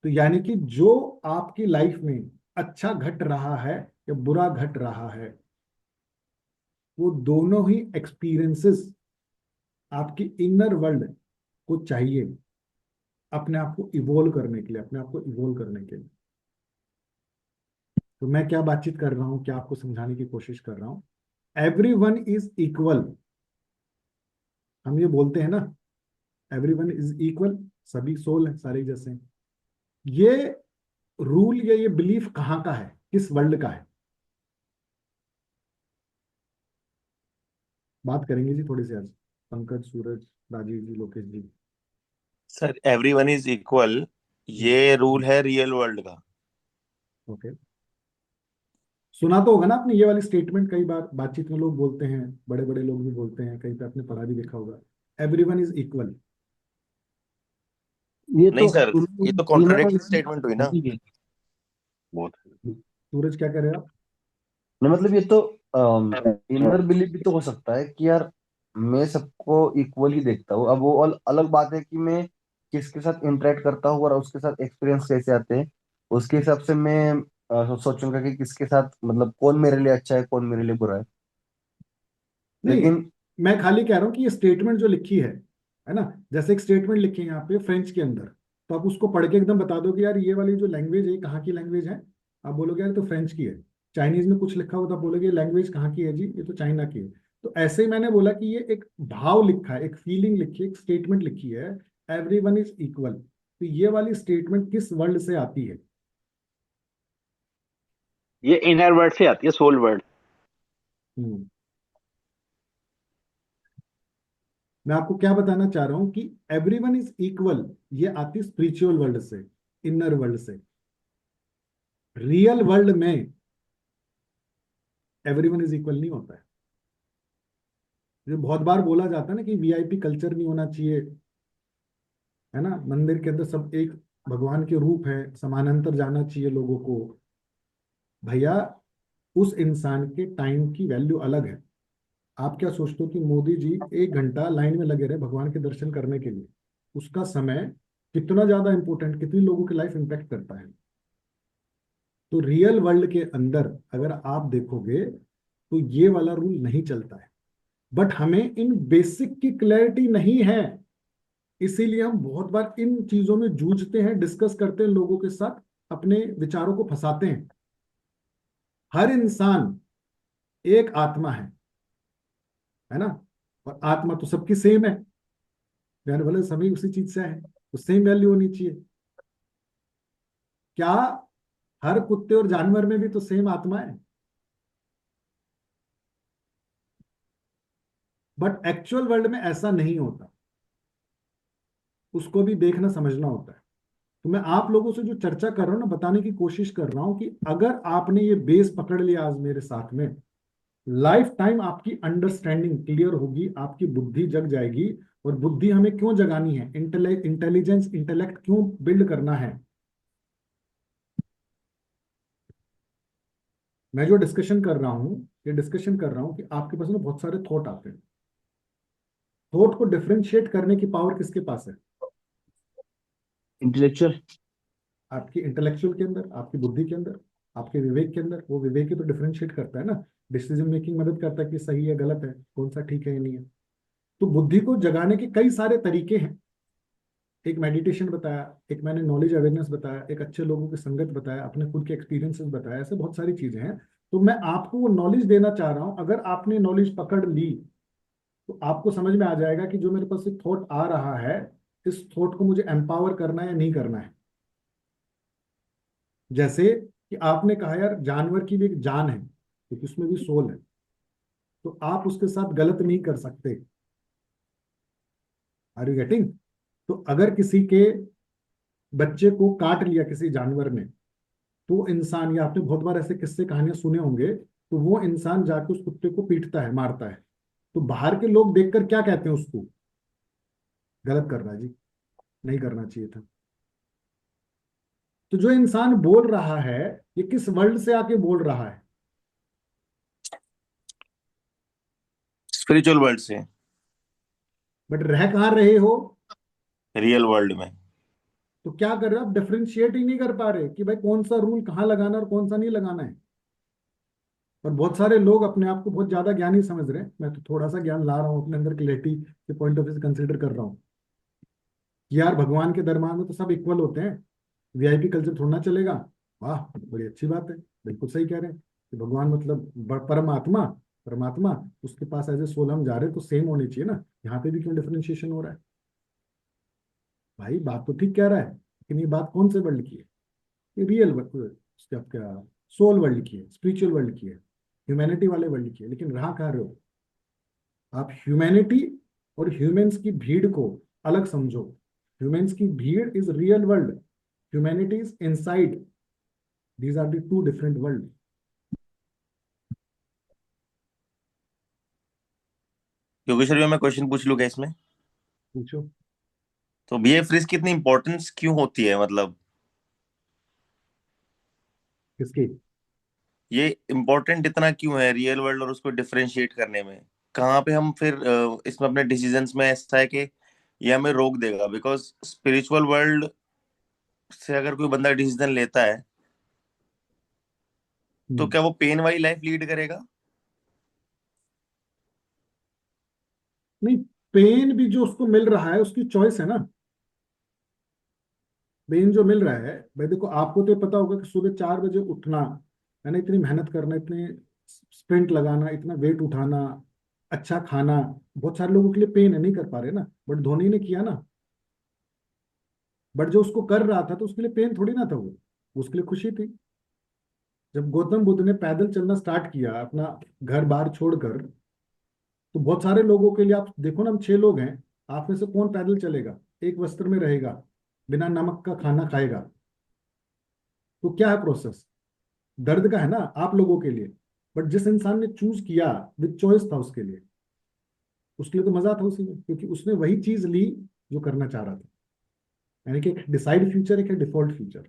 तो यानी कि जो आपकी लाइफ में अच्छा घट रहा है या बुरा घट रहा है, वो दोनों ही एक्सपीरियंसेस आपकी इनर वर्ल्ड को चाहिए अपने आप को इवोल्व करने के लिए, अपने आप को इवोल्व करने के लिए। तो मैं क्या बातचीत कर रहा हूं, क्या आपको समझाने की कोशिश कर रहा हूं, एवरी वन इज इक्वल। हम ये बोलते हैं ना, एवरी वन इज इक्वल, सभी सोल है, सारे जैसे हैं। ये रूल या ये बिलीफ कहाँ का है, किस वर्ल्ड का है, बात करेंगे जी थोड़ी सी आज, पंकज, सूरज, राजीव जी, लोकेश जी। सर एवरीवन इज इक्वल, ये रूल है रियल वर्ल्ड का। ओके। सुना तो होगा ना आपने ये वाली स्टेटमेंट, कई बार बातचीत में लोग बोलते हैं, बड़े बड़े लोग भी बोलते हैं, कहीं पे आपने पढ़ा भी देखा होगा, एवरीवन इज इक्वल। ये नहीं तो सर, ये तो इनर कॉन्ट्रोडिक्टरी स्टेटमेंट हुई ना। बहुत सूरज क्या कह रहे हो आप? नहीं, मतलब ये तो इनर बिलीफ भी तो हो सकता है कि यार मैं सबको इक्वल ही देखता हूँ। अब वो अलग बात है कि मैं किसके साथ इंटरेक्ट करता हूँ और उसके साथ एक्सपीरियंस कैसे आते हैं, उसके हिसाब से मैं सोचूंगा कि किसके साथ, मतलब कौन मेरे लिए अच्छा है, कौन मेरे लिए बुरा है। नहीं, लेकिन मैं खाली कह रहा हूँ कि ये स्टेटमेंट जो लिखी है ना, जैसे एक स्टेटमेंट लिखी है यहाँ पे फ्रेंच के अंदर, तो आप उसको पढ़ के एकदम बता दो कि यार ये वाली जो लैंग्वेज है कहाँ की लैंग्वेज है, आप बोलोगे यार तो फ्रेंच की है। चाइनीज में कुछ लिखा होता, बोलोगे लैंग्वेज कहाँ की है जी, ये तो चाइना की है। तो ऐसे ही मैंने बोला कि ये एक भाव लिखा है, एक फीलिंग लिखी है, एक स्टेटमेंट लिखी है, एवरीवन इज इक्वल। तो ये वाली स्टेटमेंट किस वर्ल्ड से आती है? ये इनर वर्ड से आती है, सोल वर्ड। हम्म मैं आपको क्या बताना चाह रहा हूं कि एवरीवन इज इक्वल, ये आती स्पिरिचुअल वर्ल्ड से, इनर वर्ल्ड से। रियल वर्ल्ड में एवरीवन इज इक्वल नहीं होता है। जो बहुत बार बोला जाता है ना कि वीआईपी कल्चर नहीं होना चाहिए, है ना, मंदिर के अंदर सब एक भगवान के रूप है, समानांतर जाना चाहिए लोगों को। भैया, उस इंसान के टाइम की वैल्यू अलग है। आप क्या सोचते हो कि मोदी जी 1 घंटा लाइन में लगे रहे भगवान के दर्शन करने के लिए, उसका समय कितना ज्यादा इंपॉर्टेंट, कितनी लोगों की लाइफ इंपैक्ट करता है। तो रियल वर्ल्ड के अंदर अगर आप देखोगे तो ये वाला रूल नहीं चलता है। बट हमें इन बेसिक की क्लैरिटी नहीं है, इसीलिए हम बहुत बार इन चीजों में जूझते हैं, डिस्कस करते हैं लोगों के साथ, अपने विचारों को फंसाते हैं। हर इंसान एक आत्मा है ना, और आत्मा तो सबकी सेम है, यानी भले सभी उसी चीज से है, तो सेम वैल्यू होनी चाहिए। क्या हर कुत्ते और जानवर में भी तो सेम आत्मा है? बट एक्चुअल वर्ल्ड में ऐसा नहीं होता, उसको भी देखना समझना होता है। तो मैं आप लोगों से जो चर्चा कर रहा हूं ना, बताने की कोशिश कर रहा हूं कि अगर आपने ये बेस पकड़ लिया आज मेरे साथ में, लाइफ टाइम आपकी अंडरस्टैंडिंग क्लियर होगी, आपकी बुद्धि जग जाएगी। और बुद्धि हमें क्यों जगानी है, इंटेलिजेंस, इंटेलेक्ट क्यों बिल्ड करना है? मैं जो डिस्कशन कर रहा हूं, ये डिस्कशन कर रहा हूं कि आपके पास ना बहुत सारे थॉट आते हैं। थॉट को डिफरेंशिएट करने की पावर किसके पास है? इंटेलेक्चुअल। आपकी इंटेलेक्चुअल के अंदर, आपकी बुद्धि के अंदर, आपके विवेक के अंदर। वो विवेक ही तो डिफरेंशिएट करता है ना, डिसीजन मेकिंग मदद करता है कि सही है गलत है, कौन सा ठीक है या नहीं है। तो बुद्धि को जगाने के कई सारे तरीके हैं। एक मेडिटेशन बताया, एक मैंने नॉलेज अवेयरनेस बताया, एक अच्छे लोगों की संगत बताया, अपने खुद के एक्सपीरियंसेस बताया, ऐसे बहुत सारी चीजें हैं। तो मैं आपको वो नॉलेज देना चाह रहा हूं, अगर आपने नॉलेज पकड़ ली तो आपको समझ में आ जाएगा कि जो मेरे पास एक थॉट आ रहा है, इस थॉट को मुझे एम्पावर करना है या नहीं करना है। जैसे कि आपने कहा यार जानवर की भी एक जान है, क्योंकि उसमें भी सोल है, तो आप उसके साथ गलत नहीं कर सकते। Are you getting? तो अगर किसी के बच्चे को काट लिया किसी जानवर ने, तो इंसान, या आपने बहुत बार ऐसे किस्से कहानियां सुने होंगे, तो वो इंसान जाके उस कुत्ते को पीटता है, मारता है। तो बाहर के लोग देखकर क्या कहते हैं उसको? गलत कर रहा है जी, नहीं करना चाहिए था। तो जो इंसान बोल रहा है, ये किस वर्ल्ड से आके बोल रहा है? स्पिरिचुअल वर्ल्ड से, बट रह कहाँ रहे हो? रियल वर्ल्ड में। तो क्या कर रहे हो आप? डिफरेंशिएट ही नहीं कर पा रहे कि भाई कौन सा रूल कहाँ लगाना और कौन सा नहीं लगाना है। और बहुत सारे लोग अपने आप को बहुत ज्यादा ज्ञानी समझ रहे हैं। मैं तो थोड़ा सा ज्ञान ला रहा हूँ अपने अंदर, क्लैरिटी के पॉइंट ऑफ व्यू से कंसिडर कर रहा हूँ कि यार भगवान के दरबार में तो सब इक्वल होते हैं, वीआईपी कल्चर थोड़ा ना चलेगा। वाह, बड़ी अच्छी बात है, बिल्कुल सही कह रहे हैं कि भगवान मतलब परमात्मा, परमात्मा, उसके पास एज ए सोल हम जा रहे हैं तो सेम होनी चाहिए ना, यहाँ पे भी क्यों डिफरेंशिएशन हो रहा है? भाई बात तो ठीक कह रहा है, लेकिन ये बात कौन से वर्ल्ड की है? ये रियल उसके आपका सोल वर्ल्ड की है, स्पिरिचुअल वर्ल्ड की है, ह्यूमैनिटी वाले वर्ल्ड की है। लेकिन रहा कहाँ रहे हो आप? ह्यूमैनिटी और ह्यूमंस की भीड़ को अलग समझो। ह्यूमंस की भीड़ is real world, humanity is inside, these are the two different world. Yogeshwar भैया मैं क्वेश्चन पूछ लूँ क्या इसमें? पूछो। तो बीएफ की इतनी इंपॉर्टेंस क्यों होती है, मतलब किसकी? ये इम्पोर्टेंट इतना क्यों है रियल वर्ल्ड और उसको डिफरेंशिएट करने में? कहाँ पे हम फिर इसमें अपने डिसीजंस में ऐसा है कि ये हमें रोक देगा? बिकॉज स्पिरिचुअल वर्ल्ड से अगर कोई बंदा डिसीजन लेता है तो हम्म। क्या वो पेन वाली लाइफ लीड करेगा? नहीं, पेन भी जो उसको मिल रहा है उसकी चॉइस है ना। पेन जो मिल रहा है, भाई देखो, आपको तो ये पता होगा कि सुबह 4 बजे उठना है ना, इतनी मेहनत करना, इतने स्प्रिंट लगाना, इतना वेट उठाना, अच्छा खाना, बहुत सारे लोगों के लिए पेन है, नहीं कर पा रहे ना। बट धोनी ने किया ना। बट जो उसको कर रहा था तो उसके लिए पेन थोड़ी ना था वो, उसके लिए खुशी थी। जब गौतम बुद्ध ने पैदल चलना स्टार्ट किया अपना घर बार छोड़कर, तो बहुत सारे लोगों के लिए, आप देखो ना, हम 6 लोग हैं, आप में से कौन पैदल चलेगा, एक वस्त्र में रहेगा, बिना नमक का खाना खाएगा? तो क्या है प्रोसेस? दर्द का है ना आप लोगों के लिए। बट जिस इंसान ने चूज किया, विद चॉइस था उसके लिए, उसके लिए तो मजा था उसी में, क्योंकि उसने वही चीज ली जो करना चाह रहा था। यानी कि एक डिसाइड फ्यूचर, एक है डिफॉल्ट फ्यूचर।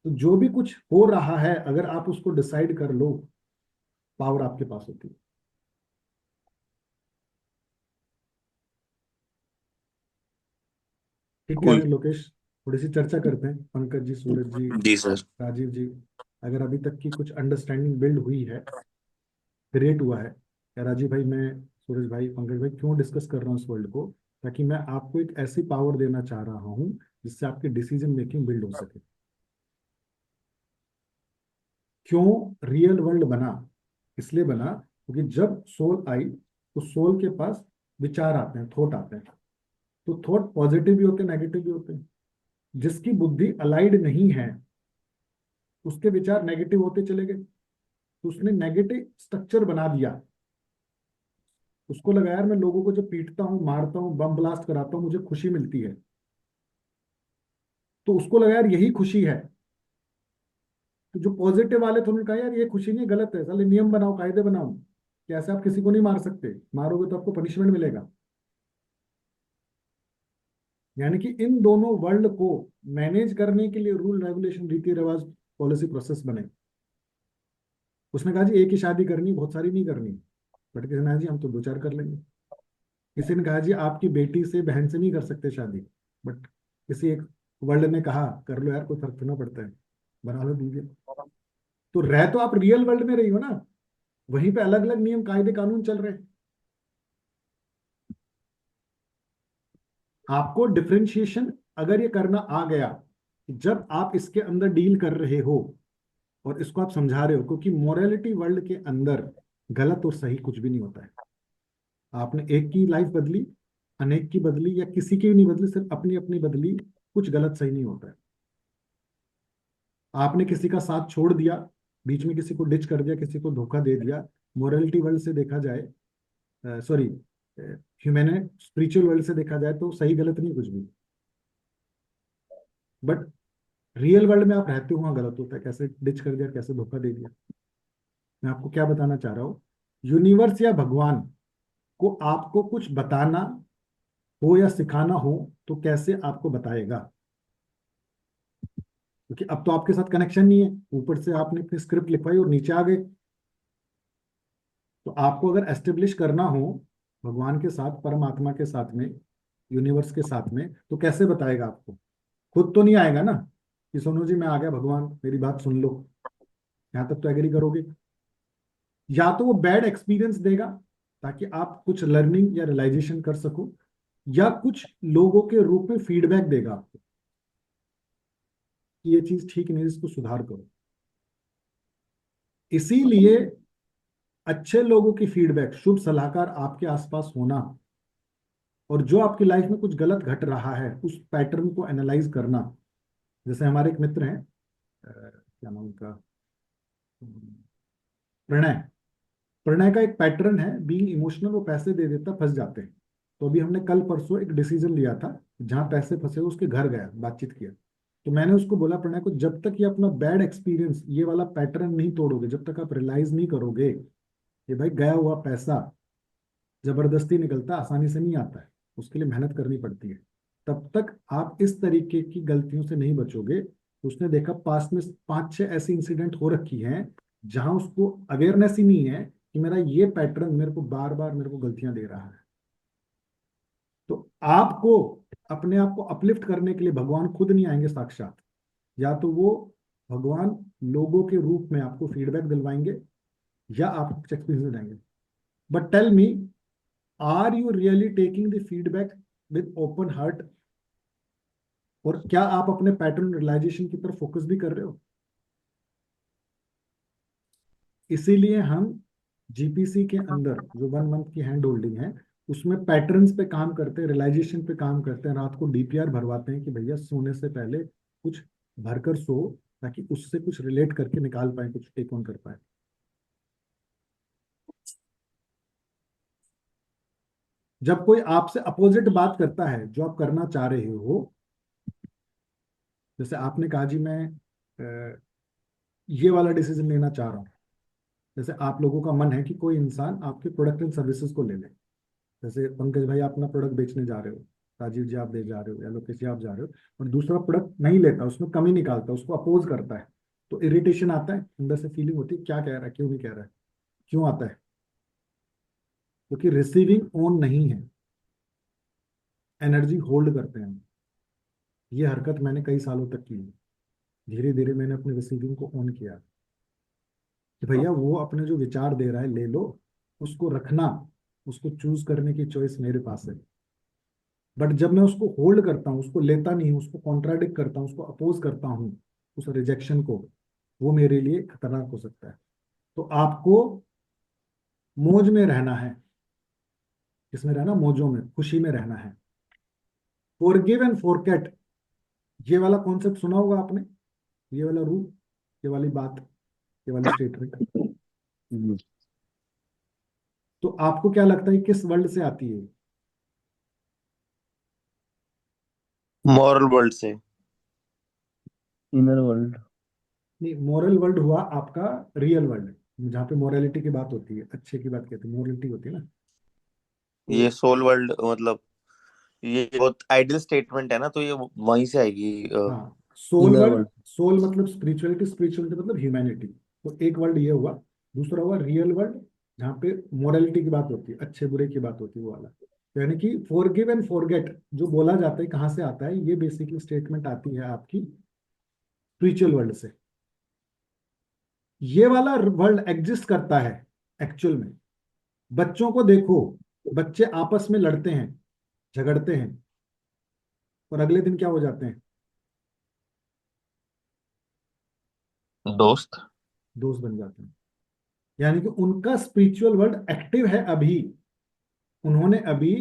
तो जो भी कुछ हो रहा है, अगर आप उसको डिसाइड कर लो, पावर आपके पास होती है। ठीक है कूल। लोकेश, थोड़ी सी चर्चा करते हैं। पंकज जी, सूरज जी, जी सर। राजीव जी, अगर अभी तक की कुछ अंडरस्टैंडिंग बिल्ड हुई है, क्रिएट हुआ है, या राजीव भाई, मैं, सूरज भाई, पंकज भाई, क्यों डिस्कस कर रहा हूँ इस वर्ल्ड को? ताकि मैं आपको एक ऐसी पावर देना चाह रहा हूँ जिससे आपकी डिसीजन मेकिंग बिल्ड हो सके। क्यों रियल वर्ल्ड बना? इसलिए बना क्योंकि जब सोल आई तो सोल के पास विचार आते हैं, थॉट आते हैं। तो थॉट पॉजिटिव भी होते हैं, नेगेटिव भी होते हैं। जिसकी बुद्धि अलाइड नहीं है, उसके विचार नेगेटिव होते चले गए, तो उसने नेगेटिव स्ट्रक्चर बना दिया। उसको लगा यार, मैं लोगों को जब पीटता हूँ, मारता हूँ, बम ब्लास्ट कराता हूँ, मुझे खुशी मिलती है। तो उसको लगा यार यही खुशी है। तो जो पॉजिटिव वाले थे उन्होंने कहा यार ये खुशी नहीं, गलत है, साले नियम बनाओ, कायदे बनाओ कि ऐसे आप किसी को नहीं मार सकते, मारोगे तो आपको पनिशमेंट मिलेगा। यानी कि इन दोनों वर्ल्ड को मैनेज करने के लिए रूल रेगुलेशन, रीति रिवाज, पॉलिसी, प्रोसेस बने। उसने कहा जी एक ही शादी करनी, बहुत सारी नहीं करनी। बट किसी ने कहा जी हम तो 2-4 कर लेंगे। किसी ने कहा जी आपकी बेटी से, बहन से नहीं कर सकते शादी। बट किसी एक वर्ल्ड ने कहा कर लो यार, कोई फर्क तो ना पड़ता है, बना लो दीजिए। तो रह तो आप रियल वर्ल्ड में रही हो ना, वहीं पे अलग अलग नियम, कायदे, कानून चल रहे हैं। आपको डिफरेंशिएशन अगर ये करना आ गया कि जब आप इसके अंदर डील कर रहे हो और इसको आप समझा रहे हो, क्योंकि मोरालिटी वर्ल्ड के अंदर गलत और सही कुछ भी नहीं होता है। आपने एक की लाइफ बदली, अनेक की बदली, या किसी की भी नहीं बदली, सिर्फ अपनी अपनी बदली, कुछ गलत सही नहीं होता है। आपने किसी का साथ छोड़ दिया, बीच में किसी को डिच कर दिया, किसी को धोखा दे दिया, मोरालिटी वर्ल्ड से देखा जाए, सॉरी, ह्यूमैन स्पिरिचुअल वर्ल्ड से देखा जाए, तो सही गलत नहीं कुछ भी। बट रियल वर्ल्ड में आप रहते हो, वहां गलत होता है, कैसे डिच कर दिया, कैसे धोखा दे दिया। मैं आपको क्या बताना चाह रहा हूँ, यूनिवर्स या भगवान को आपको कुछ बताना हो या सिखाना हो, तो कैसे आपको बताएगा? क्योंकि अब तो आपके साथ कनेक्शन नहीं है, ऊपर से आपने अपनी स्क्रिप्ट लिखवाई और नीचे आ गए। तो आपको अगर एस्टेब्लिश करना हो भगवान के साथ, परमात्मा के साथ में, यूनिवर्स के साथ में, तो कैसे बताएगा आपको? खुद तो नहीं आएगा ना कि सोनू जी मैं आ गया भगवान, मेरी बात सुन लो। यहाँ तक तो एग्री करोगे। या तो वो बैड एक्सपीरियंस देगा ताकि आप कुछ लर्निंग या रियलाइजेशन कर सको, या कुछ लोगों के रूप में फीडबैक देगा आपको कि ये चीज ठीक नहीं है, इसको सुधार करो। इसीलिए अच्छे लोगों की फीडबैक, शुभ सलाहकार आपके आसपास होना, और जो आपकी लाइफ में कुछ गलत घट रहा है उस पैटर्न को एनालाइज करना। जैसे हमारे एक मित्र हैं, क्या नाम उनका, प्रणय। प्रणय का एक पैटर्न है बीइंग इमोशनल, वो पैसे दे देता, फंस जाते हैं। तो अभी हमने कल परसों एक डिसीजन लिया था, जहां पैसे फंसे उसके घर गया, बातचीत किया। तो मैंने उसको बोला प्रणय को, जब तक ये अपना बैड एक्सपीरियंस, ये वाला पैटर्न नहीं तोड़ोगे, जब तक आप रियलाइज नहीं करोगे कि भाई गया हुआ पैसा जबरदस्ती निकलता, आसानी से नहीं आता है, उसके लिए मेहनत करनी पड़ती है। तब तक आप इस तरीके की गलतियों से नहीं बचोगे। उसने देखा पास में 5-6 ऐसी इंसिडेंट हो रखी हैं जहां उसको अवेयरनेस ही नहीं है कि मेरा ये पैटर्न मेरे को बार बार मेरे को गलतियां दे रहा है। तो आपको अपने आप को अपलिफ्ट करने के लिए भगवान खुद नहीं आएंगे साक्षात, या तो वो भगवान लोगों के रूप में आपको फीडबैक दिलवाएंगे या आपको कुछ एक्सपीरियंस देंगे। But tell me, are you really taking the feedback with open heart? और क्या आप अपने पैटर्न रियलाइजेशन की तरफ फोकस भी कर रहे हो? इसीलिए हम जीपीसी के अंदर जो 1 मंथ की हैंड होल्डिंग है उसमें पैटर्न्स पे काम करते हैं, रियलाइजेशन पे काम करते हैं, रात को डीपीआर भरवाते हैं कि भैया सोने से पहले कुछ भरकर सो, ताकि उससे कुछ रिलेट करके निकाल पाए, कुछ टेक ऑन कर पाए। जब कोई आपसे अपोजिट बात करता है जो आप करना चाह रहे हो, जैसे आपने कहा जी मैं ये वाला डिसीजन लेना चाह रहा हूँ, जैसे आप लोगों का मन है कि कोई इंसान आपके प्रोडक्ट एंड सर्विसेज को ले ले। जैसे पंकज भाई आप अपना प्रोडक्ट बेचने जा रहे हो, राजीव जी आप दे जा रहे हो, या लोकेश जी आप जा रहे हो, और दूसरा प्रोडक्ट नहीं लेता, उसमें कमी निकालता, उसको अपोज करता है, तो इरिटेशन आता है, अंदर से फीलिंग होती है क्या कह रहा है, क्यों नहीं कह रहा है। क्यों आता है? क्योंकि रिसीविंग ऑन नहीं है, एनर्जी होल्ड करते हैं। ये हरकत मैंने कई सालों तक की है। धीरे धीरे मैंने अपने रिसीविंग को ऑन किया कि भैया वो अपने जो विचार दे रहा है ले लो, उसको रखना, उसको चूज करने की चॉइस मेरे पास है। बट जब मैं उसको होल्ड करता हूँ, उसको लेता नहीं हूँ, उसको कॉन्ट्राडिक्ट करता हूँ, उसको अपोज करता हूँ, उस रिजेक्शन को, वो मेरे लिए खतरनाक हो सकता है। तो आपको मौज में रहना है। किसमें रहना? मौजों में, खुशी में रहना है। फॉरगिव एंड फॉरगेट, ये वाला कॉन्सेप्ट सुना होगा आपने, ये वाला रूल, ये वाली बात, ये वाली स्टेटमेंट। तो आपको क्या लगता है किस वर्ल्ड से आती है? मॉरल वर्ल्ड से। Inner world. नहीं, मोरल वर्ल्ड हुआ आपका रियल वर्ल्ड, जहाँ पे मोरालिटी की बात होती है, अच्छे की बात कहते हैं, मोरलिटी होती है ना। ये तो सोल वर्ल्ड मतलब ये बहुत आइडियल स्टेटमेंट है ना, तो ये वहीं से आएगी। हाँ, soul inner world, world. Soul मतलब स्पिरिचुअलिटी, स्पिरिचुअलिटी मतलब ह्यूमैनिटी। तो एक वर्ल्ड ये हुआ। दूसरा हुआ रियल वर्ल्ड, जहाँ पे मोरालिटी की बात होती है, अच्छे बुरे की बात होती है, वो वाला। तो यानी कि फॉरगिव एंड फॉरगेट जो बोला जाता है, कहाँ से आता है? ये बेसिकली स्टेटमेंट आती है आपकी स्पिरिचुअल वर्ल्ड से। ये वाला वर्ल्ड एग्जिस्ट करता है एक्चुअल में। बच्चों को देखो, बच्चे आपस में लड़ते हैं, झगड़ते हैं, और अगले दिन क्या हो जाते हैं? दोस्त। दोस्त बन जाते हैं। यानी कि उनका स्पिरिचुअल वर्ल्ड एक्टिव है अभी। उन्होंने अभी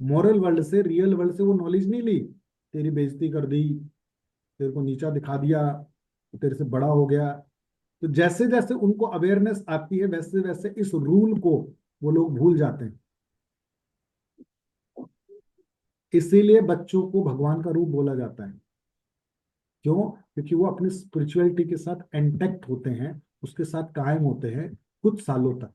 मॉरल वर्ल्ड से, रियल वर्ल्ड से वो नॉलेज नहीं ली, तेरी बेइज्जती कर दी, तेरे को नीचा दिखा दिया, तो तेरे से बड़ा हो गया। तो जैसे जैसे उनको अवेयरनेस आती है वैसे वैसे इस रूल को वो लोग भूल जाते हैं। इसीलिए बच्चों को भगवान का रूप बोला जाता है। क्यों? क्योंकि वो अपनी स्पिरिचुअलिटी के साथ एंटेक्ट होते हैं, उसके साथ कायम होते हैं कुछ सालों तक।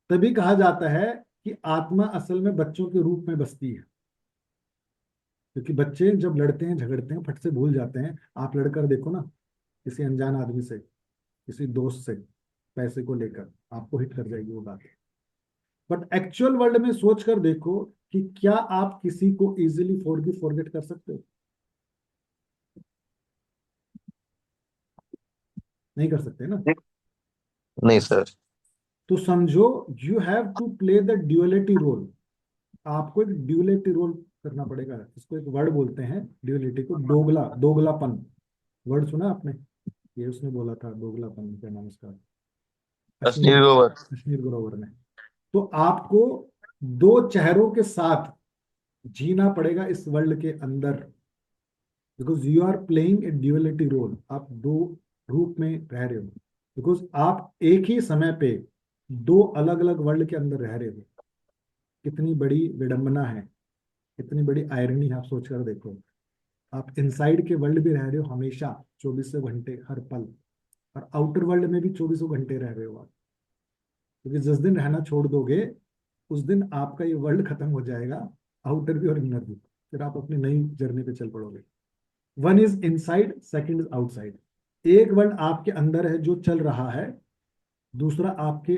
तभी कहा जाता है कि आत्मा असल में बच्चों के रूप में बसती है। क्योंकि बच्चे जब लड़ते हैं, झगड़ते हैं, फट से भूल जाते हैं। आप लड़कर देखो ना, किसी अनजान आदमी से, किसी दोस्त से, पैसे को लेकर आपको हिट कर जाएगी वो बात। बट एक्चुअल वर्ल्ड में सोच कर देखो कि क्या आप किसी को इजीली फॉरगिव फॉरगेट कर सकते हो? नहीं कर सकते ना। नहीं सर। तो समझो, you have to play the duality role. आपको एक ड्यूअलिटी रोल करना पड़ेगा। इसको एक वर्ड बोलते हैं ड्यूअलिटी को, दोगलापन। वर्ड सुना आपने? ये उसने बोला था दोगलापन, क्या नाम इसका, अश्नीर, अश्नीर ग्रोवर। अश्नीर ग्रोवर ने। तो आपको दो चेहरों के साथ जीना पड़ेगा इस वर्ल्ड के अंदर, because you are playing a duality role. आप दो रूप में रह रहे हो, बिकॉज आप एक ही समय पे दो अलग अलग वर्ल्ड के अंदर रह रहे हो। कितनी बड़ी विडंबना है, कितनी बड़ी आयरनी है, आप सोच कर देखो। आप इनसाइड के वर्ल्ड भी रह रहे हो हमेशा, 24 घंटे हर पल, और आउटर वर्ल्ड में भी 24 घंटे रह रहे हो आप। क्योंकि जिस दिन रहना छोड़ दोगे उस दिन आपका ये वर्ल्ड खत्म हो जाएगा, आउटर भी और इनर भी। फिर आप अपनी नई जर्नी पे चल पड़ोगे। One is inside, second is outside. एक वर्ल्ड आपके अंदर है जो चल रहा है, दूसरा आपके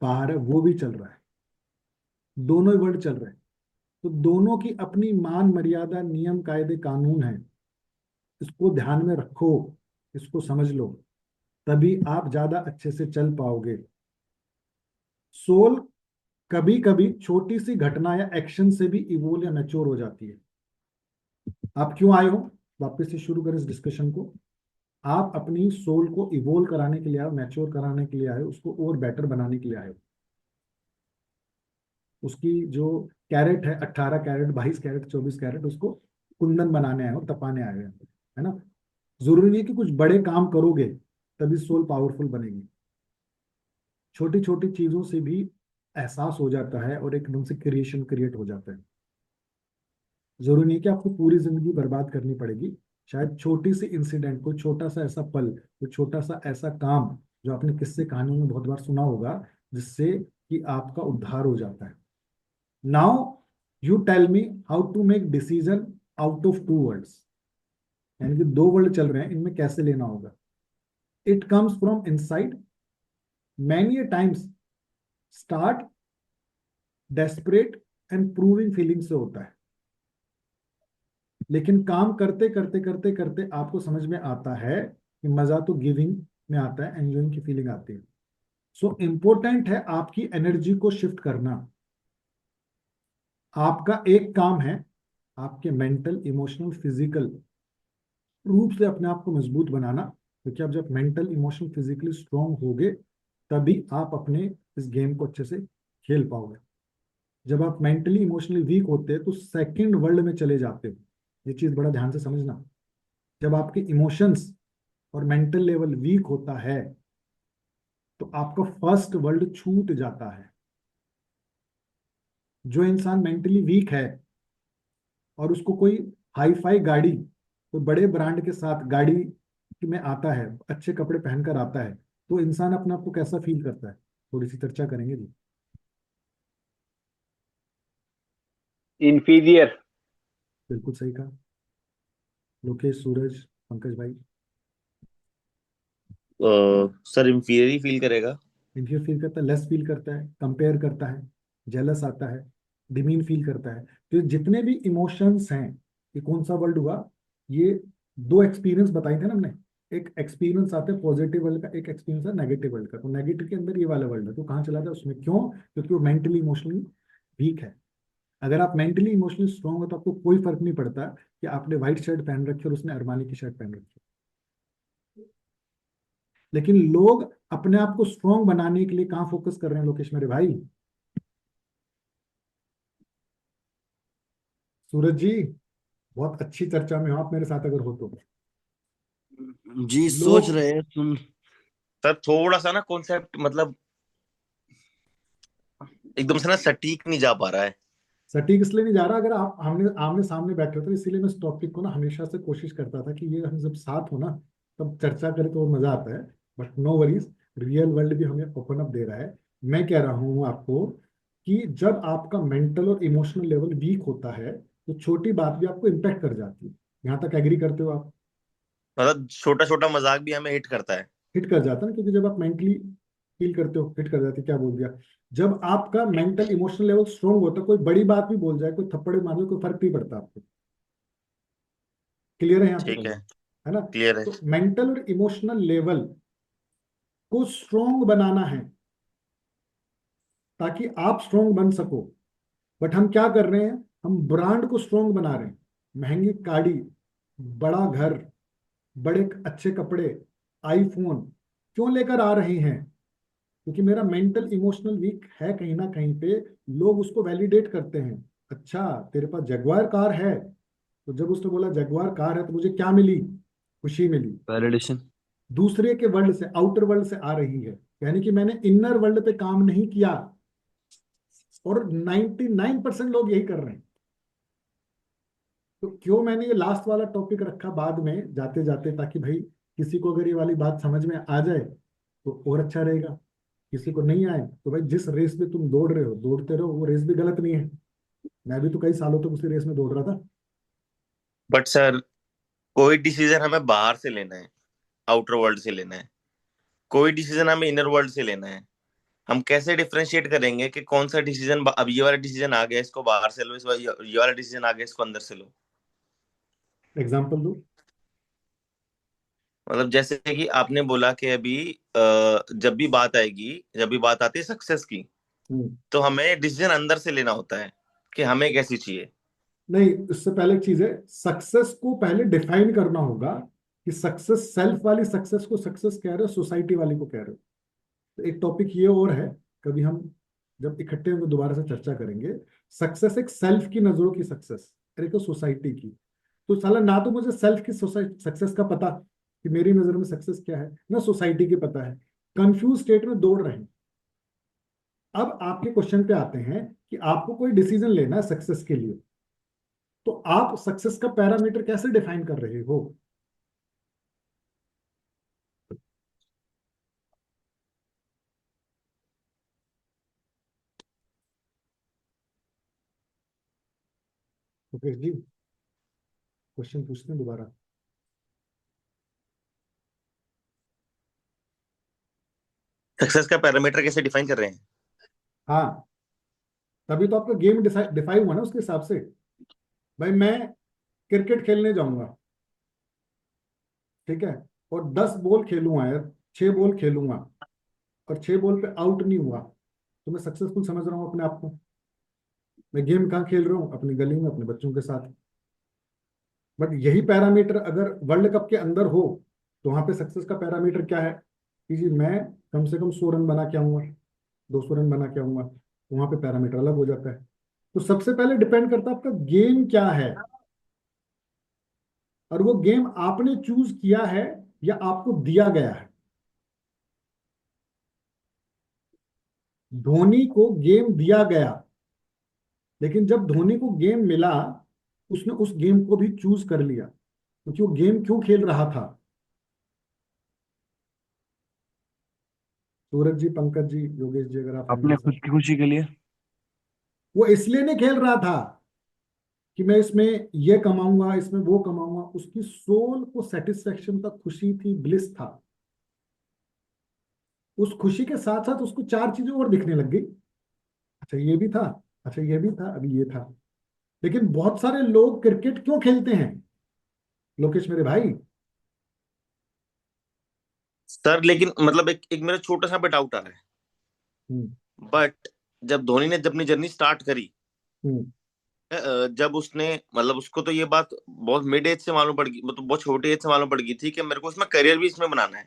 बाहर है वो भी चल रहा है। दोनों ही वर्ल्ड चल रहे हैं, तो दोनों की अपनी मान मर्यादा नियम कायदे कानून है। इसको ध्यान में रखो, इसको समझ लो, तभी आप ज्यादा अच्छे से चल पाओगे। सोल कभी कभी छोटी सी घटना या एक्शन से भी इवोल्व या मैच्योर हो जाती है। आप क्यों आए हो, वापस से शुरू करें इस डिस्कशन को। आप अपनी सोल को इवोल्व कराने के लिए आए हो, मैच्योर कराने के लिए आए हो, उसको और बेटर बनाने के लिए आए हो। उसकी जो कैरेट है 18 कैरेट, 22 कैरेट, 24 कैरेट, उसको कुंदन बनाने आए हो, तपाने आए हो, है ना। जरूरी नहीं है कि कुछ बड़े काम करोगे तभी सोल पावरफुल बनेगी। छोटी छोटी चीजों से भी एहसास हो जाता है और एकदम से क्रिएशन क्रिएट हो जाता है। जरूरी नहीं कि आपको पूरी जिंदगी बर्बाद करनी पड़ेगी। शायद छोटी सी इंसिडेंट, कोई छोटा सा ऐसा पल, कोई छोटा सा ऐसा काम जो आपने किस्से कहानियों में बहुत बार सुना होगा, जिससे कि आपका उद्धार हो जाता है। Now you tell me how to make decision out of two worlds. यानी कि दो वर्ल्ड चल रहे हैं, इनमें कैसे लेना होगा। It comes from inside. Many a times start desperate and proving feeling से होता है, लेकिन काम करते करते करते करते आपको समझ में आता है कि मजा तो गिविंग में आता है, एंजॉइंग की फीलिंग आती है। सो इंपॉर्टेंट है आपकी एनर्जी को शिफ्ट करना। आपका एक काम है आपके मेंटल, इमोशनल, फिजिकल रूप से अपने आप को मजबूत बनाना। क्योंकि आप जब मेंटल, इमोशनल, फिजिकली स्ट्रांग होगे तभी आप अपने इस गेम को अच्छे से खेल पाओगे। जब आप मेंटली इमोशनली वीक होते हैं तो सेकंड वर्ल्ड में चले जाते हो। ये चीज बड़ा ध्यान से समझना। जब आपके इमोशंस और मेंटल लेवल वीक होता है तो आपका फर्स्ट वर्ल्ड छूट जाता है। जो इंसान मेंटली वीक है और उसको कोई हाई फाई गाड़ी, कोई बड़े ब्रांड के साथ गाड़ी में आता है, अच्छे कपड़े पहनकर आता है, तो इंसान अपने आप को कैसा फील करता है, थोड़ी सी चर्चा करेंगे जी। इंफीरियर। बिल्कुल सही कहा लोकेश, सूरज, पंकज भाई। सर इंफीरियर ही फील करेगा। इंफीरियर फील करता है, लेस फील करता है, कंपेयर करता है, जेलस आता है, डिमीन फील करता है। तो ये जितने भी इमोशंस हैं, ये कौन सा वर्ल्ड हुआ। ये दो एक्सपीरियंस बताए थे ना हमने। एक एक्सपीरियंस आता है पॉजिटिव वर्ल्ड का, एक एक्सपीरियंस है नेगेटिव वर्ल्ड का। तो नेगेटिव के अंदर ये वाला वर्ल्ड है, तो कहाँ चला जाए उसमें, क्यों, क्योंकि वो मेंटली इमोशनली वीक है। अगर आप मेंटली इमोशनली स्ट्रांग हो तो आपको कोई फर्क नहीं पड़ता कि आपने व्हाइट शर्ट पहन रखी है और उसने अरमानी की शर्ट पहन रखी है। लेकिन लोग अपने आप को स्ट्रांग बनाने के लिए कहाँ फोकस कर रहे हैं लोकेश मेरे भाई। सूरज जी, बहुत अच्छी चर्चा में हो आप मेरे साथ अगर हो तो। जी सोच लोग रहे हैं सुन। सर थोड़ा सा ना कॉन्सेप्ट मतलब एकदम से ना सटीक नहीं जा पा रहा है। सटीक इसलिए नहीं जा रहा, अगर आप हमने आमने सामने बैठे हो तो। इसीलिए मैं इस टॉपिक को ना हमेशा से कोशिश करता था कि ये हम जब साथ हो ना तब चर्चा करें तो और मजा आता है। But no worries, real world भी हमें ओपन अप दे रहा है। मैं कह रहा हूँ आपको कि जब आपका मेंटल और इमोशनल लेवल वीक होता है तो छोटी बात भी आपको इम्पैक्ट कर जाती है। यहाँ तक एग्री करते हो आप। मतलब छोटा छोटा मजाक भी हमें हिट करता है। हिट कर जाता है ना, क्योंकि जब आप मेंटली फील करते हो हिट कर जाती है। क्या बोल दिया। जब आपका मेंटल इमोशनल लेवल स्ट्रांग होता है, कोई बड़ी बात भी बोल जाए, कोई थप्पड़ भी मार दे, कोई फर्क नहीं पड़ता आपको। क्लियर है यहाँ तक ठीक है। अभी, है ना। क्लियर है। तो मेंटल और इमोशनल लेवल को स्ट्रांग बनाना है ताकि आप स्ट्रांग बन सको। बट हम क्या कर रहे हैं, हम ब्रांड को स्ट्रांग बना रहे हैं। महंगी गाड़ी, बड़ा घर, बड़े अच्छे कपड़े, आईफोन क्यों लेकर आ रहे हैं, क्योंकि मेरा मेंटल इमोशनल वीक है कहीं ना कहीं पे। लोग उसको वैलिडेट करते हैं। अच्छा तेरे पास जगुआर कार है, तो जब उसने बोला जगुआर कार है तो मुझे क्या मिली, खुशी मिली। वैलिडेशन। दूसरे के वर्ल्ड से, आउटर वर्ल्ड से आ रही है। यानी कि मैंने इनर वर्ल्ड पे काम नहीं किया। और 99% लोग यही कर रहे हैं। तो क्यों मैंने ये लास्ट वाला टॉपिक रखा बाद में जाते जाते, ताकि भाई किसी को अगर ये वाली बात समझ में आ जाए तो और अच्छा रहेगा। किसी को नहीं आए तो भाई जिस रेस में तुम दौड़ रहे हो दौड़ते रहो, वो रेस भी गलत नहीं है। मैं भी तो कई सालों तक उसी रेस में दौड़ रहा था। बट सर, कोई डिसीजन हमें बाहर से लेना है, आउटर वर्ल्ड से लेना है, कोई डिसीजन हमें इनर वर्ल्ड से लेना है। हम कैसे डिफरेंशिएट करेंगे कि कौन सा डिसीजन, अब ये वाला डिसीजन आ गया इसको बाहर से लो, ये वाला डिसीजन आ गया इसको अंदर से लो। एग्जाम्पल दो। मतलब जैसे कि आपने बोला कि अभी जब भी बात आएगी, जब भी बात आती है सक्सेस की, हम्म। तो हमें डिसीजन अंदर से लेना होता है कि हमें कैसी चाहिए। नहीं, उससे पहले एक चीज है, सक्सेस को पहले डिफाइन करना होगा कि सक्सेस, सेल्फ वाली सक्सेस को सक्सेस कह रहे हो, सोसाइटी वाली को कह रहे हो। तो एक टॉपिक ये और है, कभी हम जब इकट्ठे होंगे दोबारा से चर्चा करेंगे। सक्सेस एक सेल्फ की नजरों की सक्सेस, एक सोसाइटी की। तो साला ना तो मुझे सेल्फ की सक्सेस का पता कि मेरी नजर में सक्सेस क्या है, ना सोसाइटी की पता है, कंफ्यूज स्टेट में दौड़ रहे हैं। अब आपके क्वेश्चन पे आते हैं कि आपको कोई डिसीजन लेना है सक्सेस के लिए, तो आप सक्सेस का पैरामीटर कैसे डिफाइन कर रहे हो? तो फिर जी क्वेश्चन पूछते हैं दोबारा। सक्सेस का पैरामीटर कैसे डिफाइन कर रहे हैं? हाँ, तभी तो आपका गेम डिफाइन हुआ ना उसके हिसाब से। भाई मैं क्रिकेट खेलने जाऊंगा, ठीक है, और 10 बॉल खेलूंगा यार, 6 बॉल खेलूंगा, और 6 बॉल पे आउट नहीं हुआ, तो मैं सक्सेसफुल समझ रहा हूँ अपने आप को। मैं गेम कहाँ खेल रहा हूँ? अपनी गली में अपने बच्चों के साथ। बट यही पैरामीटर अगर वर्ल्ड कप के अंदर हो, तो वहां पे सक्सेस का पैरामीटर क्या है कि जी मैं कम से कम 100 रन बना के आऊंगा, 200 रन बना के आऊंगा, तो वहां पे पैरामीटर अलग हो जाता है। तो सबसे पहले डिपेंड करता है आपका गेम क्या है, और वो गेम आपने चूज किया है या आपको दिया गया है। धोनी को गेम दिया गया, लेकिन जब धोनी को गेम मिला, उसने उस गेम को भी चूज कर लिया, क्योंकि वो गेम क्यों खेल रहा था? सूरज जी, पंकज जी, योगेश जी, अगर आप हैं अपने मेरे खुद साथ। की खुशी के लिए। वो इसलिए नहीं खेल रहा था कि मैं इसमें ये कमाऊंगा, इसमें वो कमाऊंगा। उसकी सोल को सेटिस्फेक्शन था, खुशी थी, ब्लिस था। उस खुशी के साथ साथ उसको 4 चीजें और दिखने लग गई। अच्छा ये भी था, अच्छा ये भी था, अभी ये था। लेकिन बहुत सारे लोग क्रिकेट क्यों खेलते हैं लोकेश मेरे भाई? सर लेकिन मतलब एक मेरा छोटा सा डाउट आ रहा है। हम्म। बट जब धोनी ने जब अपनी जर्नी स्टार्ट करी, हम्म। जब उसने मतलब उसको तो ये बात बहुत मिड एज से मालूम पड़ गई, मतलब बहुत छोटे एज से मालूम पड़ गई थी कि मेरे को इसमें करियर भी इसमें बनाना है।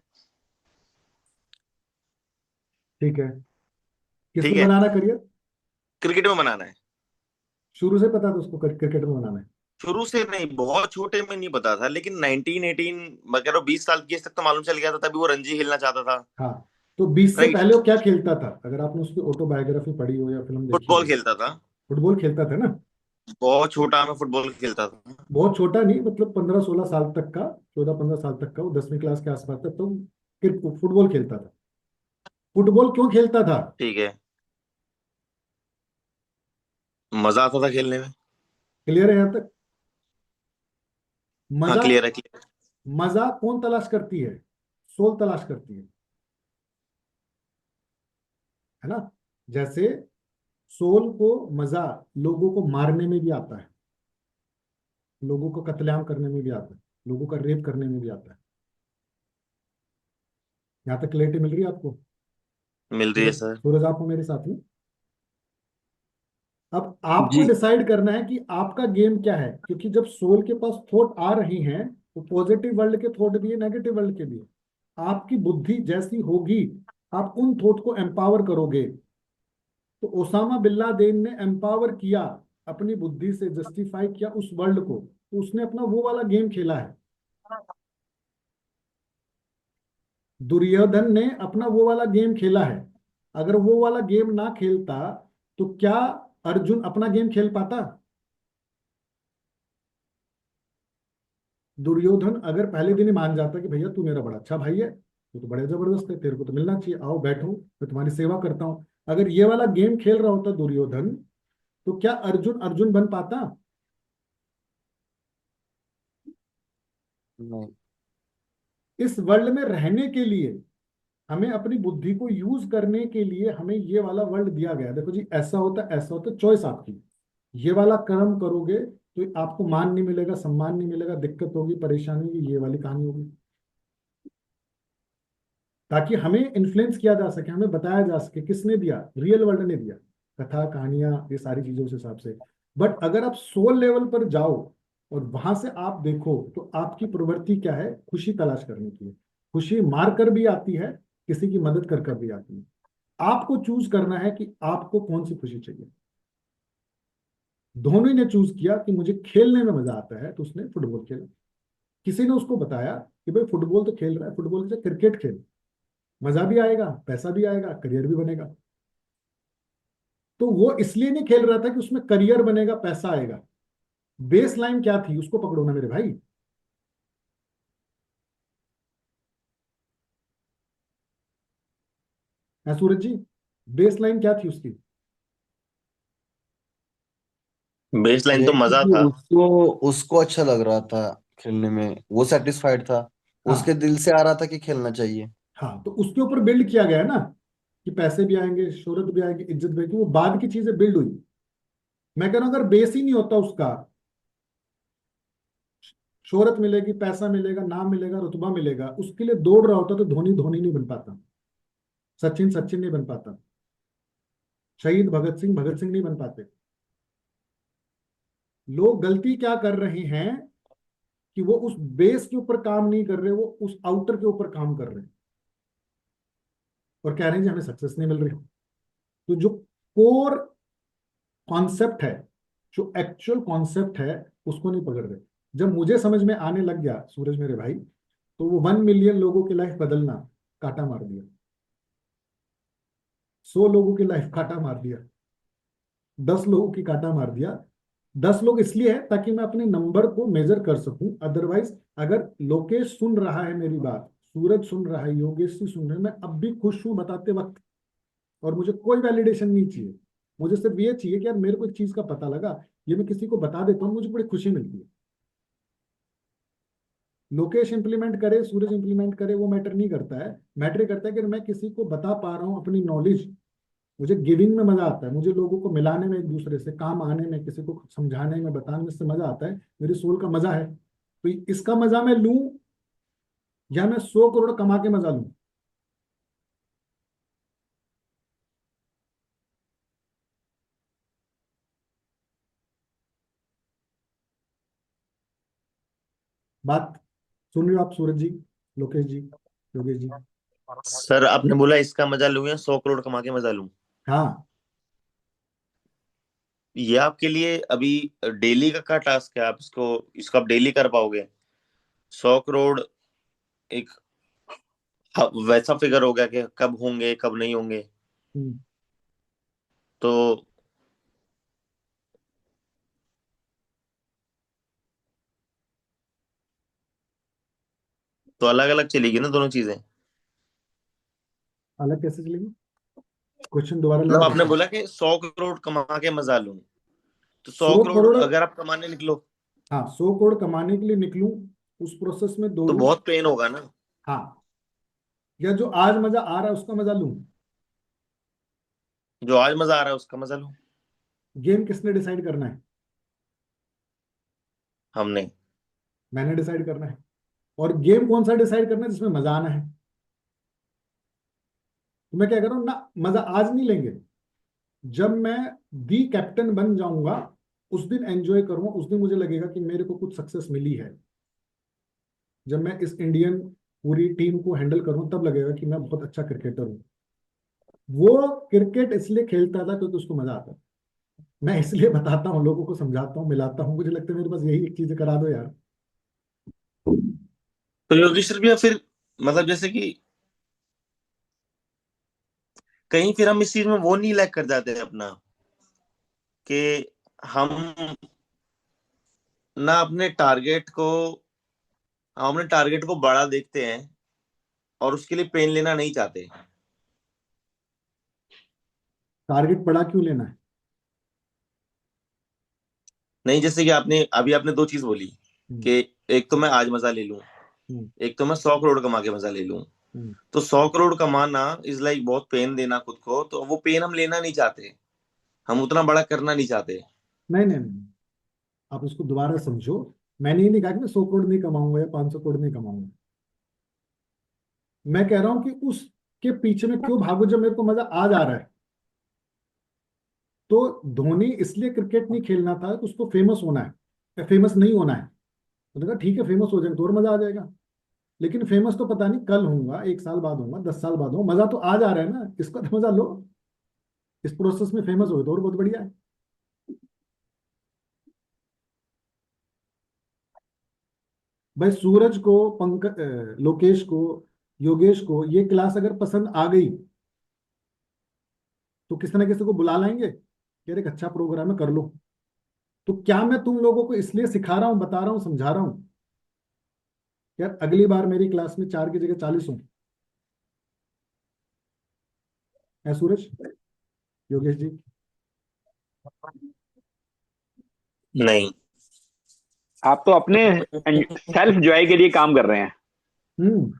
ठीक है, ठीक किसमें है, बनाना करियर? क्रिकेट में बनाना है। शुरू से पता था उसको क्रिकेट में बनाना है? शुरू से नहीं, बहुत छोटे में नहीं पता था, लेकिन 1918 मैं कह रहा हूँ 20 साल की एज तक तो मालूम चल गया था, तभी वो रणजी खेलना चाहता था। हाँ, तो 20 से राइट। पहले वो क्या खेलता था? अगर आपने उसकी ऑटोबायोग्राफी पढ़ी हो या फिल्म देखी फुटबॉल हो। खेलता था। फुटबॉल खेलता था ना? बहुत छोटा में फुटबॉल खेलता था। बहुत छोटा नहीं, मतलब 15-16 साल तक का, 14-15 साल तक का, वो 10वीं क्लास के आसपास तक तो फुटबॉल खेलता था। फुटबॉल क्यों खेलता था? ठीक है, मजा आता था खेलने में। क्लियर है यहाँ तक? हाँ मजा, क्लियर है, क्लियर। मजा कौन तलाश करती है? सोल तलाश करती है ना? जैसे सोल को मजा लोगों को मारने में भी आता है, लोगों को कत्लेआम करने में भी आता है, लोगों का रेप करने में भी आता है। यहाँ तक क्लियरिटी मिल रही है आपको? मिल रही है सूरज, सर। सूरज आप हो मेरे साथ में? अब आपको जी। डिसाइड करना है कि आपका गेम क्या है, क्योंकि जब सोल के पास थॉट आ रही हैं, तो पॉजिटिव वर्ल्ड के थॉट भी है, नेगेटिव वर्ल्ड के भी है। आपकी बुद्धि जैसी होगी, आप उन थॉट को एम्पावर करोगे। तो ओसामा बिन लादेन ने एम्पावर किया, अपनी बुद्धि से जस्टिफाई किया उस वर्ल्ड को, तो उसने अपना वो वाला गेम खेला है। दुर्योधन ने अपना वो वाला गेम खेला है। अगर वो वाला गेम ना खेलता, तो क्या अर्जुन अपना गेम खेल पाता? दुर्योधन अगर पहले दिन ही मान जाता कि भैया तू मेरा बड़ा अच्छा भाई है, तो बड़े जबरदस्त है, तेरे को तो मिलना चाहिए, आओ बैठो, मैं तुम्हारी सेवा करता हूँ। अगर ये वाला गेम खेल रहा होता दुर्योधन, तो क्या अर्जुन अर्जुन बन पाता? नहीं। इस वर्ल्ड में रहने के लिए, हमें अपनी बुद्धि को यूज करने के लिए हमें ये वाला वर्ल्ड दिया गया। देखो जी, ऐसा होता ऐसा होता, चॉइस आपकी। ये वाला कर्म करोगे तो आपको मान नहीं मिलेगा, सम्मान नहीं मिलेगा, दिक्कत होगी, परेशानी होगी, ये वाली कहानी होगी। ताकि हमें इन्फ्लुएंस किया जा सके, हमें बताया जा सके, किसने दिया? रियल वर्ल्ड ने दिया, कथा कहानियां, ये सारी चीजों के हिसाब से। बट अगर आप सोल लेवल पर जाओ और वहां से आप देखो, तो आपकी प्रवृत्ति क्या है? खुशी तलाश करने की है। खुशी मार कर भी आती है, किसी की मदद कर कर भी आती है। आपको चूज करना है कि आपको कौन सी खुशी चाहिए। धोनी ने चूज किया कि मुझे खेलने में मजा आता है, तो उसने फुटबॉल खेला। किसी ने उसको बताया कि भाई फुटबॉल तो खेल रहा है, फुटबॉल से क्रिकेट खेल, मजा भी आएगा, पैसा भी आएगा, करियर भी बनेगा। तो वो इसलिए नहीं खेल रहा था कि उसमें करियर बनेगा, पैसा आएगा। बेस लाइन क्या थी, उसको पकड़ो ना मेरे भाई। है सूरज जी, बेस लाइन क्या थी उसकी? बेस लाइन ये तो है मजा कि था। उसको उसको अच्छा लग रहा था खेलने में, वो सेटिस्फाइड था, उसके हाँ, दिल से आ रहा था कि खेलना चाहिए। हाँ, तो उसके ऊपर बिल्ड किया गया ना, कि पैसे भी आएंगे, शोहरत भी आएगी, इज्जत भी आएगी, वो बाद की चीजें बिल्ड हुई। मैं कह रहा हूं, अगर बेस ही नहीं होता उसका, शोहरत मिलेगी, पैसा मिलेगा, नाम मिलेगा, रुतबा मिलेगा, उसके लिए दौड़ रहा होता, तो धोनी धोनी नहीं बन पाता, सचिन सचिन नहीं बन पाता, शहीद भगत सिंह भगत सिंह नहीं बन पाते। लोग गलती क्या कर रहे हैं कि वो उस बेस के ऊपर काम नहीं कर रहे, वो उस आउटर के ऊपर काम कर रहे हैं, और कह रहे हैं जी हमें सक्सेस नहीं मिल रही। तो जो कोर कॉन्सेप्ट है, जो एक्चुअल कॉन्सेप्ट है, उसको नहीं पकड़ रहे। जब मुझे समझ में आने लग गया सूरज मेरे भाई, तो वो 1 मिलियन लोगों की लाइफ बदलना काटा मार दिया, 100 लोगों की लाइफ काटा मार दिया, 10 लोगों की काटा मार दिया। 10 लोग इसलिए है ताकि मैं अपने नंबर को मेजर कर सकूं। अदरवाइज, अगर लोकेश सुन रहा है मेरी बात, सूरज सुन रहा है, योगेश जी सुन रहे हैं, मैं अब भी खुश हूं बताते वक्त, और मुझे कोई वैलिडेशन नहीं चाहिए। मुझे सिर्फ ये चाहिए कि यार मेरे को एक चीज का पता लगा, ये मैं किसी को बता देता हूँ, मुझे बड़ी खुशी मिलती है। लोकेश इंप्लीमेंट करे, सूरज इंप्लीमेंट करे, वो मैटर नहीं करता है। मैटर करता है कि मैं किसी को बता पा रहा हूँ अपनी नॉलेज। मुझे गिविंग में मजा आता है, मुझे लोगों को मिलाने में, एक दूसरे से काम आने में, किसी को समझाने में, बताने में से मजा आता है, मेरी सोल का मजा है। तो इसका मजा मैं लूं, या मैं 100 करोड़ कमा के मजा लूं? बात सुन रहे हो आप सूरज जी, लोकेश जी, योगेश जी? सर आपने बोला इसका मजा लूं या 100 करोड़ कमा के मजा लूं? हाँ। ये आपके लिए अभी डेली का टास्क है, आप इसको आप डेली कर पाओगे? 100 करोड़ एक वैसा फिगर हो गया कि कब होंगे कब नहीं होंगे। हम्म। तो अलग अलग चलेगी ना दोनों चीजें। अलग कैसे चलेगी? क्वेश्चन दोबारा मतलब लाना आपने रिपीट। बोला कि 100 करोड़ कमा के मजा लूं, तो सौ सौ करोड़ करोड़ अगर आप कमाने निकलो हाँ, 100 करोड़ कमाने के लिए निकलूं, उस प्रोसेस में तो दौड़ूं। बहुत पेन होगा ना। हाँ, या जो आज मजा आ रहा है उसका मजा लूं। जो आज मजा आ रहा है उसका मजा लूं। गेम किसने डिसाइड करना है? हमने। मैंने डिसाइड करना है। और गेम कौन सा डिसाइड करना है? जिसमें मजा आना है। तो मैं क्या कर रहा हूँ ना, मजा आज नहीं लेंगे, जब मैं दी कैप्टन बन जाऊंगा, उस दिन एंजॉय करूंगा, उस दिन मुझे लगेगा कि मेरे को कुछ सक्सेस मिली है। जब मैं इस इंडियन पूरी टीम को हैंडल करूं, तब लगेगा कि मैं बहुत अच्छा क्रिकेटर हूँ। वो क्रिकेट इसलिए खेलता था क्योंकि उसको मजा आता था। मैं इसलिए बताता हूँ, लोगों को समझाता हूँ, मिलाता हूँ, मुझे लगता है मेरे पास यही एक चीज करा दो यार। तो योगेश्वर भैया फिर मतलब जैसे कि कहीं फिर हम इस चीज में वो नहीं लैग कर जाते हैं अपना, कि हम ना अपने टारगेट को हम अपने टारगेट को बड़ा देखते हैं और उसके लिए पेन लेना नहीं चाहते। टारगेट बड़ा क्यों लेना है? नहीं, जैसे कि आपने दो चीज बोली हम्म, कि एक तो मैं आज मजा ले लूं, हम्म, एक तो मैं 100 करोड़ कमा के मजा ले लूं। हम्म। तो 100 करोड़ कमाना इज लाइक बहुत पेन देना खुद को, तो वो पेन हम लेना नहीं चाहते, हम उतना बड़ा करना नहीं चाहते। नहीं नहीं नहीं, आप उसको दोबारा समझो। मैंने ये नहीं कहा कि मैं 100 करोड़ नहीं कमाऊंगा या 500 करोड़ नहीं कमाऊंगा। मैं कह रहा हूं कि उसके पीछे में क्यों भागो जब मेरे को मजा आ जा रहा है। तो धोनी इसलिए क्रिकेट नहीं खेलना था कि उसको फेमस होना है या फेमस नहीं होना है। तो कहा ठीक है, फेमस हो जाएगा तो और मजा आ जाएगा। लेकिन फेमस तो पता नहीं कल होऊंगा, 1 साल बाद होऊंगा, 10 साल बाद होऊंगा, मजा तो आ जा रहा है ना, इसका तो मजा लो। इस प्रोसेस में फेमस हो तो और बहुत बढ़िया है। भाई सूरज को, लोकेश को, योगेश को ये क्लास अगर पसंद आ गई तो किसी ना किसी को बुला लाएंगे कि यार एक अच्छा प्रोग्राम है, कर लो। तो क्या मैं तुम लोगों को इसलिए सिखा रहा हूँ, बता रहा हूँ, समझा रहा हूँ यार अगली बार मेरी क्लास में 4 की जगह 40 हो? है सूरज, योगेश जी? नहीं। आप तो अपने सेल्फ जॉय के लिए काम कर रहे हैं। हम्म।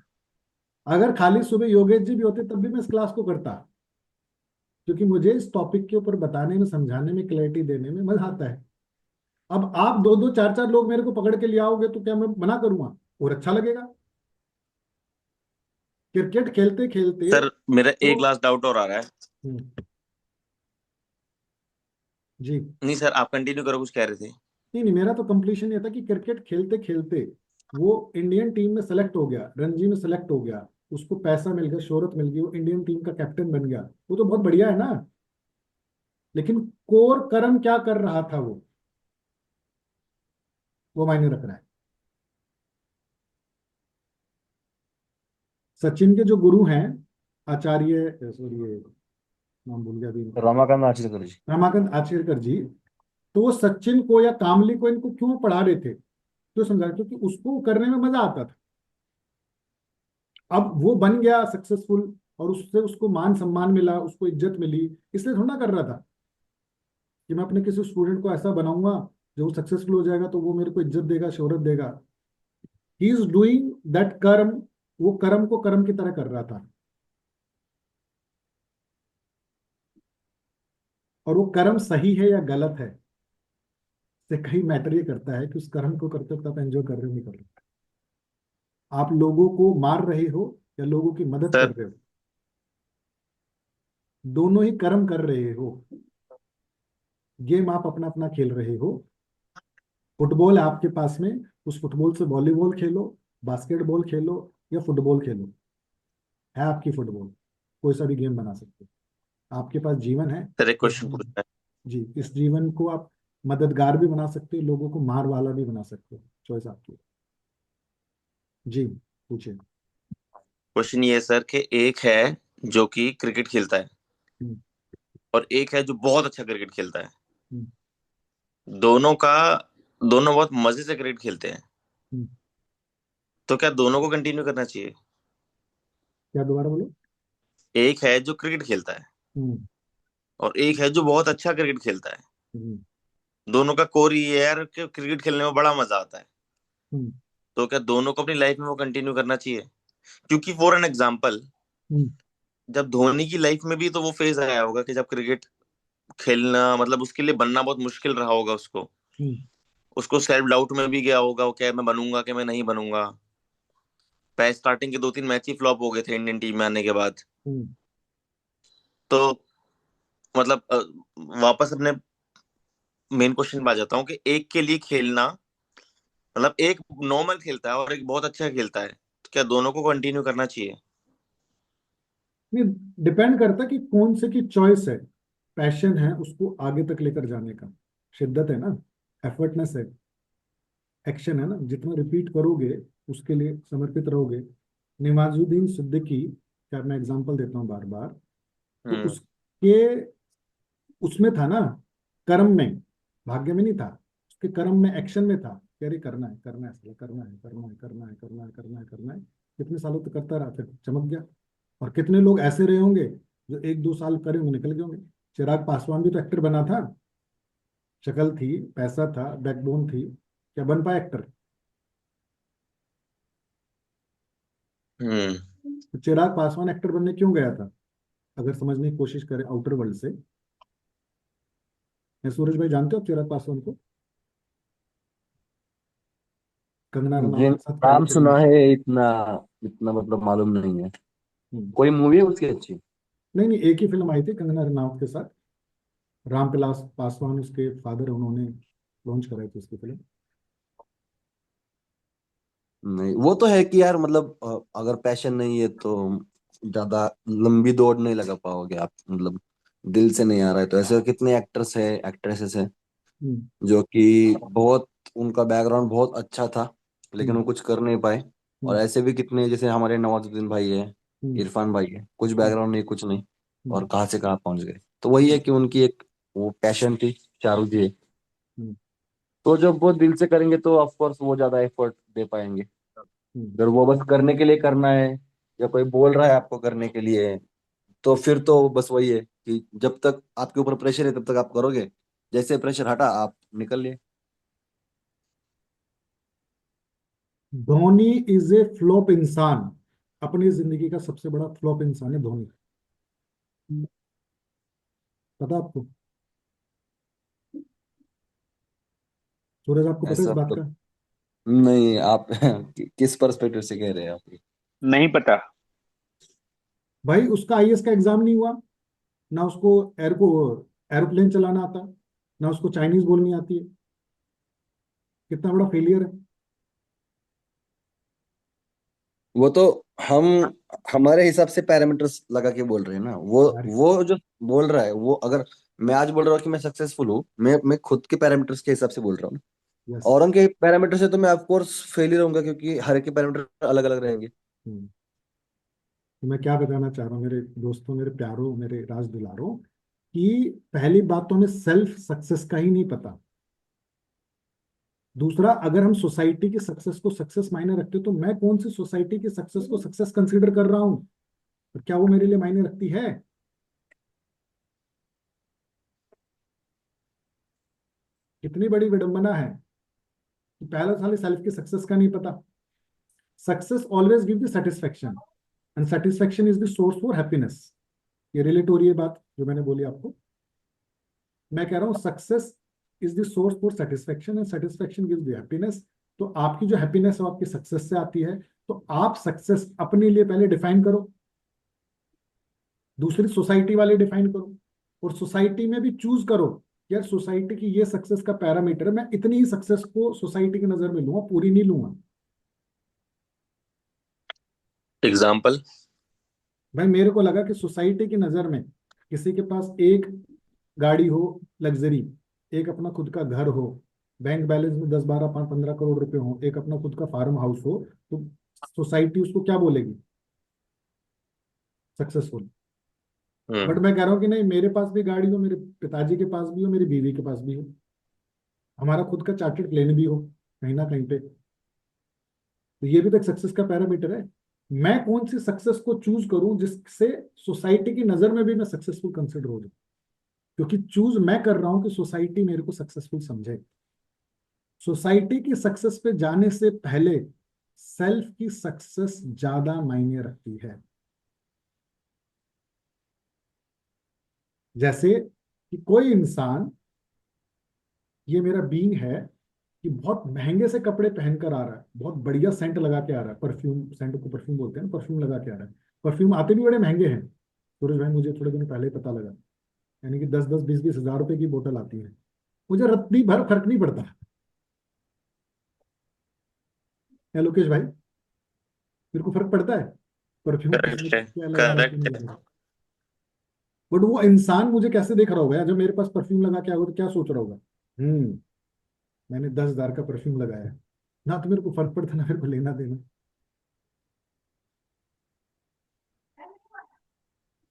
अगर खाली सुबह योगेश जी भी होते तब भी मैं इस क्लास को करता, क्योंकि मुझे इस टॉपिक के ऊपर बताने में, समझाने में, क्लैरिटी देने में मजा आता है। अब आप दो दो चार चार लोग मेरे को पकड़ के ले आओगे तो क्या मैं मना करूंगा? और अच्छा लगेगा। क्रिकेट खेलते खेलते सर मेरा तो एक लास्ट डाउट और आ रहा है। हम्म, जी। नहीं सर, आप कंटिन्यू करो, कुछ कह रहे थे। नहीं नहीं, मेरा तो कंप्लीशन ये था कि क्रिकेट खेलते खेलते वो इंडियन टीम में सेलेक्ट हो गया, रणजी में सेलेक्ट हो गया, उसको पैसा मिल गया, शोहरत मिल गई, वो इंडियन टीम का कैप्टन बन गया। वो तो बहुत बढ़िया है ना। लेकिन कोर कर्म क्या कर रहा था वो मायने रख रहा है। सचिन के जो गुरु हैं, आचार्य, सॉरी ये नाम भूल गया अभी इनका, रमाकांत आचरेकर जी। रमाकांत आचरेकर जी। तो वो सचिन को या कामली को इनको क्यों पढ़ा रहे थे, क्यों समझा रहे थे? क्योंकि उसको करने में मजा आता था। अब वो बन गया सक्सेसफुल और उससे उसको मान सम्मान मिला, उसको इज्जत मिली, इसलिए थोड़ा ना कर रहा था कि मैं अपने किसी स्टूडेंट को ऐसा बनाऊंगा जो सक्सेसफुल हो जाएगा तो वो मेरे को इज्जत देगा, शोहरत देगा। ही इज डूइंग दैट कर्म। वो कर्म को कर्म की तरह कर रहा था। और वो कर्म सही है या गलत है से कहीं मैटर ये करता है कि उस कर्म को करते वक्त आप एंजॉय कर रहे हो, नहीं कर रहे हो। आप लोगों को मार रहे हो या लोगों की मदद कर सर रहे हो, दोनों ही कर्म कर रहे हो। गेम आप अपना अपना खेल रहे हो। फुटबॉल है आपके पास में, उस फुटबॉल से वॉलीबॉल खेलो, बास्केटबॉल खेलो या फुटबॉल खेलो, है आपकी फुटबॉल। कोई सा भी गेम बना सकते हो। आपके पास जीवन है। सर एक इस क्वेश्चन पूछना है। जी, इस जीवन को आप मददगार भी बना सकते हो, लोगों को मार वाला भी बना सकते हो। चॉइस आपकी है। जी, पूछिए। क्वेश्चन ये है सर कि एक है जो कि क्रिकेट खेलता है हम्म, और एक है जो बहुत अच्छा क्रिकेट खेलता है। हम्म, दोनों का दोनों बहुत मजे से क्रिकेट खेलते हैं, हम्म। तो क्या दोनों को कंटिन्यू करना चाहिए? क्या, दोबारा बोलो। एक है जो क्रिकेट खेलता है हम्म, और एक है जो बहुत अच्छा क्रिकेट खेलता है। हम्म, दोनों का कोर ये है यार कि क्रिकेट खेलने में बड़ा मजा आता है, हम्म, तो क्या दोनों को अपनी लाइफ में वो कंटिन्यू करना चाहिए? क्योंकि फॉर एन एग्जाम्पल, हम्म, जब धोनी की लाइफ में भी तो वो फेज आया होगा कि जब क्रिकेट खेलना मतलब उसके लिए बनना बहुत मुश्किल रहा होगा उसको। हम्म, उसको सेल्फ डाउट में भी गया होगा वो, क्या मैं बनूंगा कि मैं नहीं बनूंगा। पहले स्टार्टिंग के 2-3 मैच ही फ्लॉप हो गए थे इंडियन टीम में आने के बाद। हम्म। तो मतलब वापस अपने मेन क्वेश्चन पे आ जाता हूँ कि एक के लिए खेलना, मतलब एक नॉर्मल खेलता है और एक बहुत अच्छा खेलता है, तो क्या दोनों को कंटिन्यू करना चाहिए? नहीं, डिपेंड करता है कि कौन से की चॉइस है, पैशन है उसको आगे तक लेकर जाने का, शिद्दत है ना, एफर्टनेस है, एक्शन है ना, जितना रिपीट करोगे उसके लिए समर्पित रहोगे। नवाजुद्दीन सिद्दीकी का मैं एग्जांपल देता हूँ बार बार। तो हम्म। उसके उसमें था ना, कर्म में, भाग्य में नहीं था। उसके कर्म में, एक्शन में था कि अरे करना है, करना है, साला, करना है, करना है, करना है, करना है, करना है, करना है। कितने सालों तक करता रहा, फिर चमक गया। और कितने लोग ऐसे रहे होंगे जो 1-2 साल करे होंगे, निकल गए होंगे। चिराग पासवान भी तो एक्टर बना था, शक्ल थी, पैसा था, बैकबोन थी, क्या बन पाया एक्टर? हम्म। तो चिराग पासवान एक्टर बनने क्यों गया था, अगर समझने की कोशिश करें आउटर वर्ल्ड से? मैं सूरज भाई, जानते हो आप चिराग पासवान को? कंगना रनावत जिन के साथ पहली नाम फिल्म सुना थी। है, इतना इतना मतलब मालूम नहीं है। हम्म। कोई मूवी है उसकी अच्छी? नहीं नहीं, एक ही फिल्म आई थी कंगना रनावत के साथ। रामविलास पासवान उसके फादर, उन्होंने लॉन्च कराई थी उसकी फिल्म। नहीं, वो तो है कि यार मतलब अगर पैशन नहीं है तो ज्यादा लंबी दौड़ नहीं लगा पाओगे आप, मतलब दिल से नहीं आ रहा है तो। ऐसे कितने एक्टर्स है, एक्ट्रेसेस है हम्म। जो कि बहुत, उनका बैकग्राउंड बहुत अच्छा था लेकिन हम्म। वो कुछ कर नहीं पाए। और हम्म। ऐसे भी कितने, जैसे हमारे नवाजुद्दीन भाई है, हम्म। इरफान भाई है, कुछ हम्म। बैकग्राउंड नहीं, कुछ नहीं, हम्म। और कहाँ से कहाँ पहुंच गए। तो वही है कि उनकी एक वो पैशन थी, चारू जी। हम्म। तो जब वो दिल से करेंगे तो ऑफ कोर्स वो ज्यादा एफर्ट दे पाएंगे। हम्म। अगर वो बस करने के लिए करना है, या कोई बोल रहा है आपको करने के लिए, तो फिर तो बस वही है कि जब तक आपके ऊपर प्रेशर है तब तक आप करोगे, जैसे प्रेशर हटा आप निकल लिए। धोनी इज ए फ्लॉप इंसान, अपनी जिंदगी का सबसे बड़ा फ्लॉप इंसान है धोनी। पता आपको? सूरज, आपको पता है इस ऐसा बात मतलब का? नहीं, आप किस पर्सपेक्टिव से कह रहे हैं आप? नहीं पता। भाई उसका आईएएस का एग्जाम नहीं हुआ, ना उसको एरोप्लेन चलाना आता, ना उसको चाइनीज बोलनी आती है। कितना बड़ा फेलियर है। वो तो हम हमारे हिसाब से पैरामीटर्स लगा के बोल रहे हैं ना। अरे वो जो बोल रहा है, वो अगर मैं आज बोल रहा हूँ कि मैं सक्सेसफुल हूँ, मैं खुद के पैरामीटर्स के हिसाब से बोल रहा हूँ। यस। और उनके पैरामीटर से तो मैं ऑफ कोर्स फेल ही रहूंगा, क्योंकि हर एक के पैरामीटर अलग अलग रहेंगे। तो मैं क्या बताना चाह रहा हूँ मेरे दोस्तों, मेरे प्यारों, मेरे राज दुलारों, कि पहली बात तो हमें सेल्फ सक्सेस का ही नहीं पता। दूसरा, अगर हम सोसाइटी की सक्सेस को सक्सेस मायने रखते तो मैं कौन सी सोसाइटी की सक्सेस को सक्सेस कंसीडर कर रहा हूँ, और क्या वो मेरे लिए मायने रखती है? कितनी बड़ी विडंबना है कि पहला साल सेल्फ की सक्सेस का नहीं पता। Success always give the satisfaction, and satisfaction is the source for happiness. ये रिलेट हो रही है बात जो मैंने बोली आपको? मैं कह रहा हूँ success is the source for satisfaction, and satisfaction gives the happiness. तो आपकी जो हैप्पीनेस है वो आपकी सक्सेस से आती है। तो आप सक्सेस अपने लिए पहले डिफाइन करो, दूसरी सोसाइटी वाले डिफाइन करो, और सोसाइटी में भी चूज करो यार सोसाइटी की ये सक्सेस का पैरामीटर है, मैं इतनी ही सक्सेस को सोसाइटी की नजर में लूंगा, पूरी नहीं लूंगा। एग्जाम्पल। भाई मेरे को लगा कि सोसाइटी की नजर में किसी के पास एक गाड़ी हो, लग्जरी, एक अपना खुद का घर हो, बैंक बैलेंस में 10, 12, 15 करोड़ रुपए हो, एक अपना खुद का फार्म हाउस हो, तो सोसाइटी उसको क्या बोलेगी? सक्सेसफुल। बट हम्म। मैं कह रहा हूँ कि नहीं, मेरे पास भी गाड़ी हो, मेरे पिताजी के पास भी हो, मेरी बीवी के पास भी हो, हमारा खुद का चार्टर्ड प्लेन भी हो कहीं ना कहीं पे, तो ये भी तो एक सक्सेस का पैरामीटर है। मैं कौन सी सक्सेस को चूज करूं जिससे सोसाइटी की नजर में भी मैं सक्सेसफुल कंसिडर हो जाऊं, क्योंकि चूज मैं कर रहा हूं कि सोसाइटी मेरे को सक्सेसफुल समझे। सोसाइटी की सक्सेस पे जाने से पहले सेल्फ की सक्सेस ज्यादा मायने रखती है। जैसे कि कोई इंसान, ये मेरा बीइंग है, कि बहुत महंगे से कपड़े पहनकर आ रहा है, बहुत बढ़िया सेंट लगा के आ रहा है, परफ्यूम, सेंट को परफ्यूम बोलते हैं, परफ्यूम लगा के आ रहा है। परफ्यूम आते भी बड़े महंगे हैं, सूरज भाई, मुझे थोड़े दिन पहले ही पता लगा। यानी कि 10-10, 20-20 हजार रुपए की बोतल आती है। मुझे रत्ती भर फर्क नहीं पड़ता। क्या लोकेश भाई, मेरे को फर्क पड़ता है परफ्यूम किसने करेक्ट है। क्या लगाया क्या करेक्ट नहीं है। लगाया? बट वो इंसान मुझे कैसे देख रहा होगा यार, जब मेरे पास परफ्यूम लगा के आएगा तो क्या सोच रहा होगा? मैंने 10 हजार का परफ्यूम लगाया है, ना तो मेरे को फर्क पड़ता, ना मेरे को लेना देना।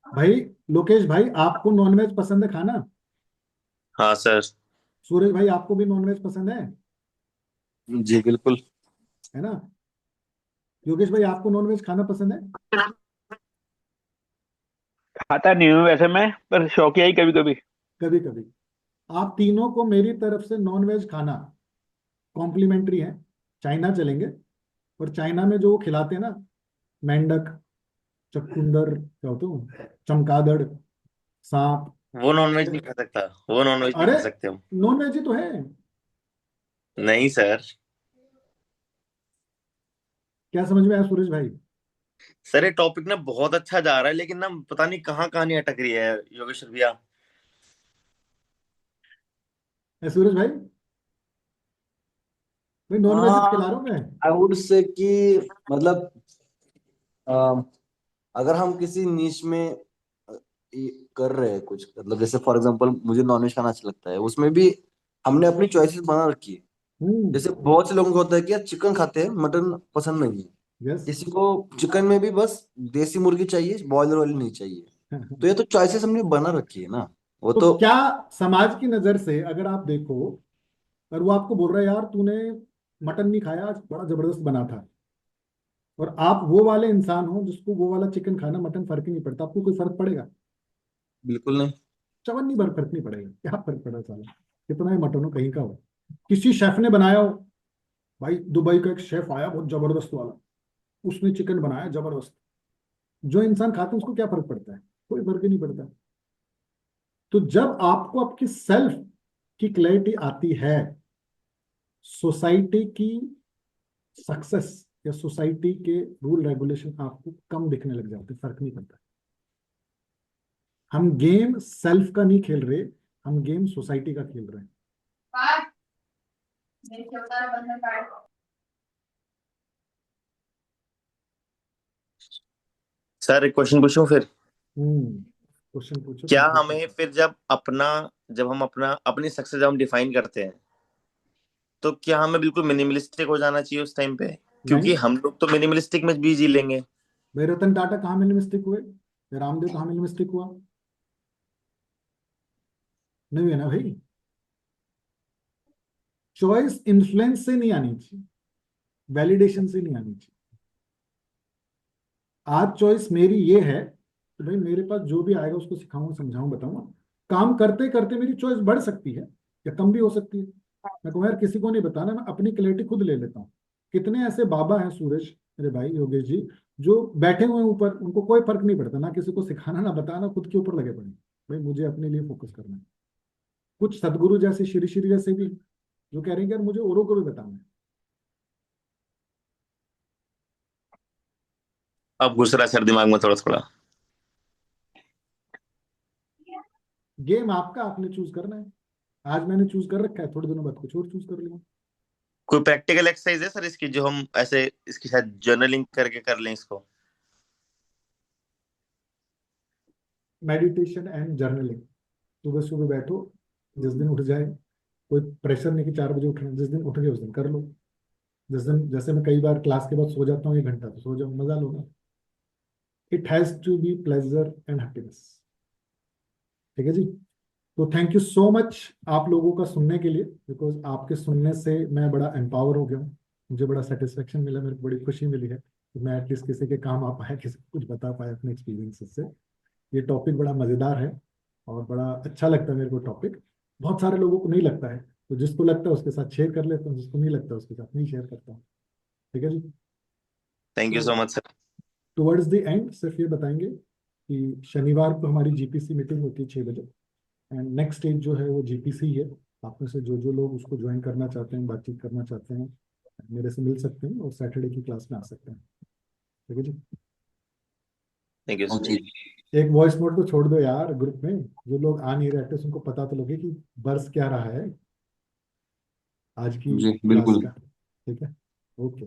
भाई लोकेश भाई, आपको नॉनवेज पसंद है खाना? हाँ सर। सूरज भाई, आपको भी नॉनवेज पसंद है जी बिल्कुल। है ना? योगेश भाई, आपको नॉनवेज खाना पसंद है? खाता नहीं हूँ वैसे मैं, पर शौकिया ही कभी कभी। कभी कभी। आप तीनों को मेरी तरफ से नॉनवेज खाना कॉम्प्लीमेंट्री है। चाइना चलेंगे, और चाइना में जो वो खिलाते हैं ना, मेंढक, चुकंदर, क्या होते हैं, चमगादड़, सांप। वो नॉनवेज नहीं खा सकता, वो नॉनवेज नहीं अरे, खा सकते हम। नॉनवेज ही तो है। नहीं सर। क्या समझ में आया सूरज भाई? सर ये टॉपिक ना बहुत अच्छा जा रहा है, लेकिन ना पता नहीं कहाँ कहानी अटक रही है योगेश्वर भैया। सूरज भाई, भाई नॉनवेज हाँ, खिला रहा हूँ मैं। आई वुड से कि मतलब अ, अगर हम किसी नीच में कर रहे हैं कुछ, मतलब जैसे फॉर एग्जांपल मुझे नॉनवेज खाना अच्छा लगता है, उसमें भी हमने अपनी चॉइसेस बना रखी है। हम्म। जैसे बहुत से लोगों को होता है कि यार चिकन खाते हैं, मटन पसंद नहीं है। यस। किसी को चिकन में भी बस देसी मुर्गी चाहिए, बॉयलर वाली नहीं चाहिए। तो ये तो चॉइसेस हमने बना रखी है ना, वो तो तो। क्या, समाज की नजर से अगर आप देखो, और वो आपको बोल रहा है यार तूने मटन नहीं खाया आज, बड़ा जबरदस्त बना था, और आप वो वाले इंसान हो जिसको वो वाला चिकन खाना, मटन फर्क ही नहीं पड़ता, आपको कोई फर्क पड़ेगा? बिल्कुल नहीं। चवन्नी भर फर्क नहीं पड़ेगा। क्या फर्क पड़ा साला, कितना ही मटन हो कहीं का हो, किसी शेफ ने बनाया हो। भाई दुबई का एक शेफ आया बहुत जबरदस्त वाला, उसने चिकन बनाया जबरदस्त, जो इंसान खाता है उसको क्या फर्क पड़ता है? कोई फर्क ही नहीं पड़ता। तो जब आपको आपकी सेल्फ की क्लैरिटी आती है, सोसाइटी की सक्सेस या सोसाइटी के रूल रेगुलेशन आपको कम दिखने लग जाते, फर्क नहीं पड़ता। हम गेम सेल्फ का नहीं खेल रहे, हम गेम सोसाइटी का खेल रहे हैं। सर एक क्वेश्चन पूछूं फिर? क्वेश्चन पूछो, तुम क्या पूछो। हमें फिर जब हम अपनी सक्सेस जब हम डिफाइन करते हैं, तो क्या हमें बिल्कुल मिनिमलिस्टिक हो जाना चाहिए उस टाइम पे? क्योंकि नहीं हम लोग तो मिनिमलिस्टिक में भी जी लेंगे। भाई, रतन टाटा कहाँ मिनिमलिस्टिक हुए? या रामदेव कहाँ मिनिमलिस्टिक हुआ? नहीं है ना भाई। चॉइस इन्फ्लुएंस से नहीं आनी चाहिए, वैलिडेशन से नहीं आनी चाहिए। आज चॉइस मेरी ये है कि भाई मेरे पास जो भी आएगा उसको सिखाऊंगा, समझाऊं, बताऊंगा। काम करते करते मेरी चॉइस बढ़ सकती है या कम भी हो सकती है। मैं कहूँ यार किसी को नहीं बताना, मैं अपनी क्लैरिटी खुद ले लेता हूँ। कितने ऐसे बाबा हैं सूरज, मेरे भाई योगेश जी, जो बैठे हुए हैं ऊपर, उनको कोई फर्क नहीं पड़ता, ना किसी को सिखाना ना बताना, खुद के ऊपर लगे पड़े, भाई मुझे अपने लिए फोकस करना है। कुछ सदगुरु जैसे, श्री श्री जैसे भी, जो कह रहे हैं कि यार मुझे औरों को भी बताना है। अब घुस रहा है सर दिमाग में थोड़ा थोड़ा। गेम आपका, आपने चूज करना है। आज मैंने चूज कर रखा है, थोड़े दिनों बाद कुछ और चूज कर लूंगा। कोई प्रैक्टिकल एक्सरसाइज है सर इसकी, जो हम ऐसे इसकी शायद जर्नलिंग करके कर लें इसको? Meditation and journaling. सुबह सुबह बैठो, जिस दिन उठ जाए, कोई प्रेशर नहीं कि 4 बजे उठना, जिस दिन उठ गए उस दिन कर लो। जिस दिन, जैसे मैं कई बार क्लास के बाद सो जाता हूँ 1 घंटा, तो सो जाओ, मजा लो ना। It has to be pleasure and happiness. ठीक है जी। तो थैंक यू सो मच आप लोगों का सुनने के लिए, बिकॉज आपके सुनने से मैं बड़ा एम्पावर हो गया हूँ। मुझे बड़ा सेटिस्फेक्शन मिला, मेरे को बड़ी खुशी मिली है कि मैं एटलीस्ट किसी के काम आ पाया, किसी को कुछ बता पाया अपने एक्सपीरियंसेस से। ये टॉपिक बड़ा मज़ेदार है और बड़ा अच्छा लगता है मेरे को टॉपिक। बहुत सारे लोगों को नहीं लगता है, तो जिसको लगता है उसके साथ शेयर कर लेता हूँ, जिसको नहीं लगता उसके साथ नहीं शेयर करता हूँ। ठीक है जी। थैंक यू तो so much sir. Towards the end सिर्फ ये बताएंगे कि शनिवार को हमारी जीपीसी मीटिंग होती है 6 बजे, एंड नेक्स्ट स्टेज जो है वो जीपीसी है। आप में से जो जो लोग उसको ज्वाइन करना चाहते हैं, बातचीत करना चाहते हैं, मेरे से मिल सकते हैं और सैटरडे की क्लास में आ सकते हैं। ठीक है जी। Thank you okay. सर। एक वॉइस नोट तो छोड़ दो यार ग्रुप में, जो लोग आ नहीं रहते उनको पता तो लगे कि बर्स क्या रहा है आज की जी क्लास बिल्कुल। का। ठीक है। ओके।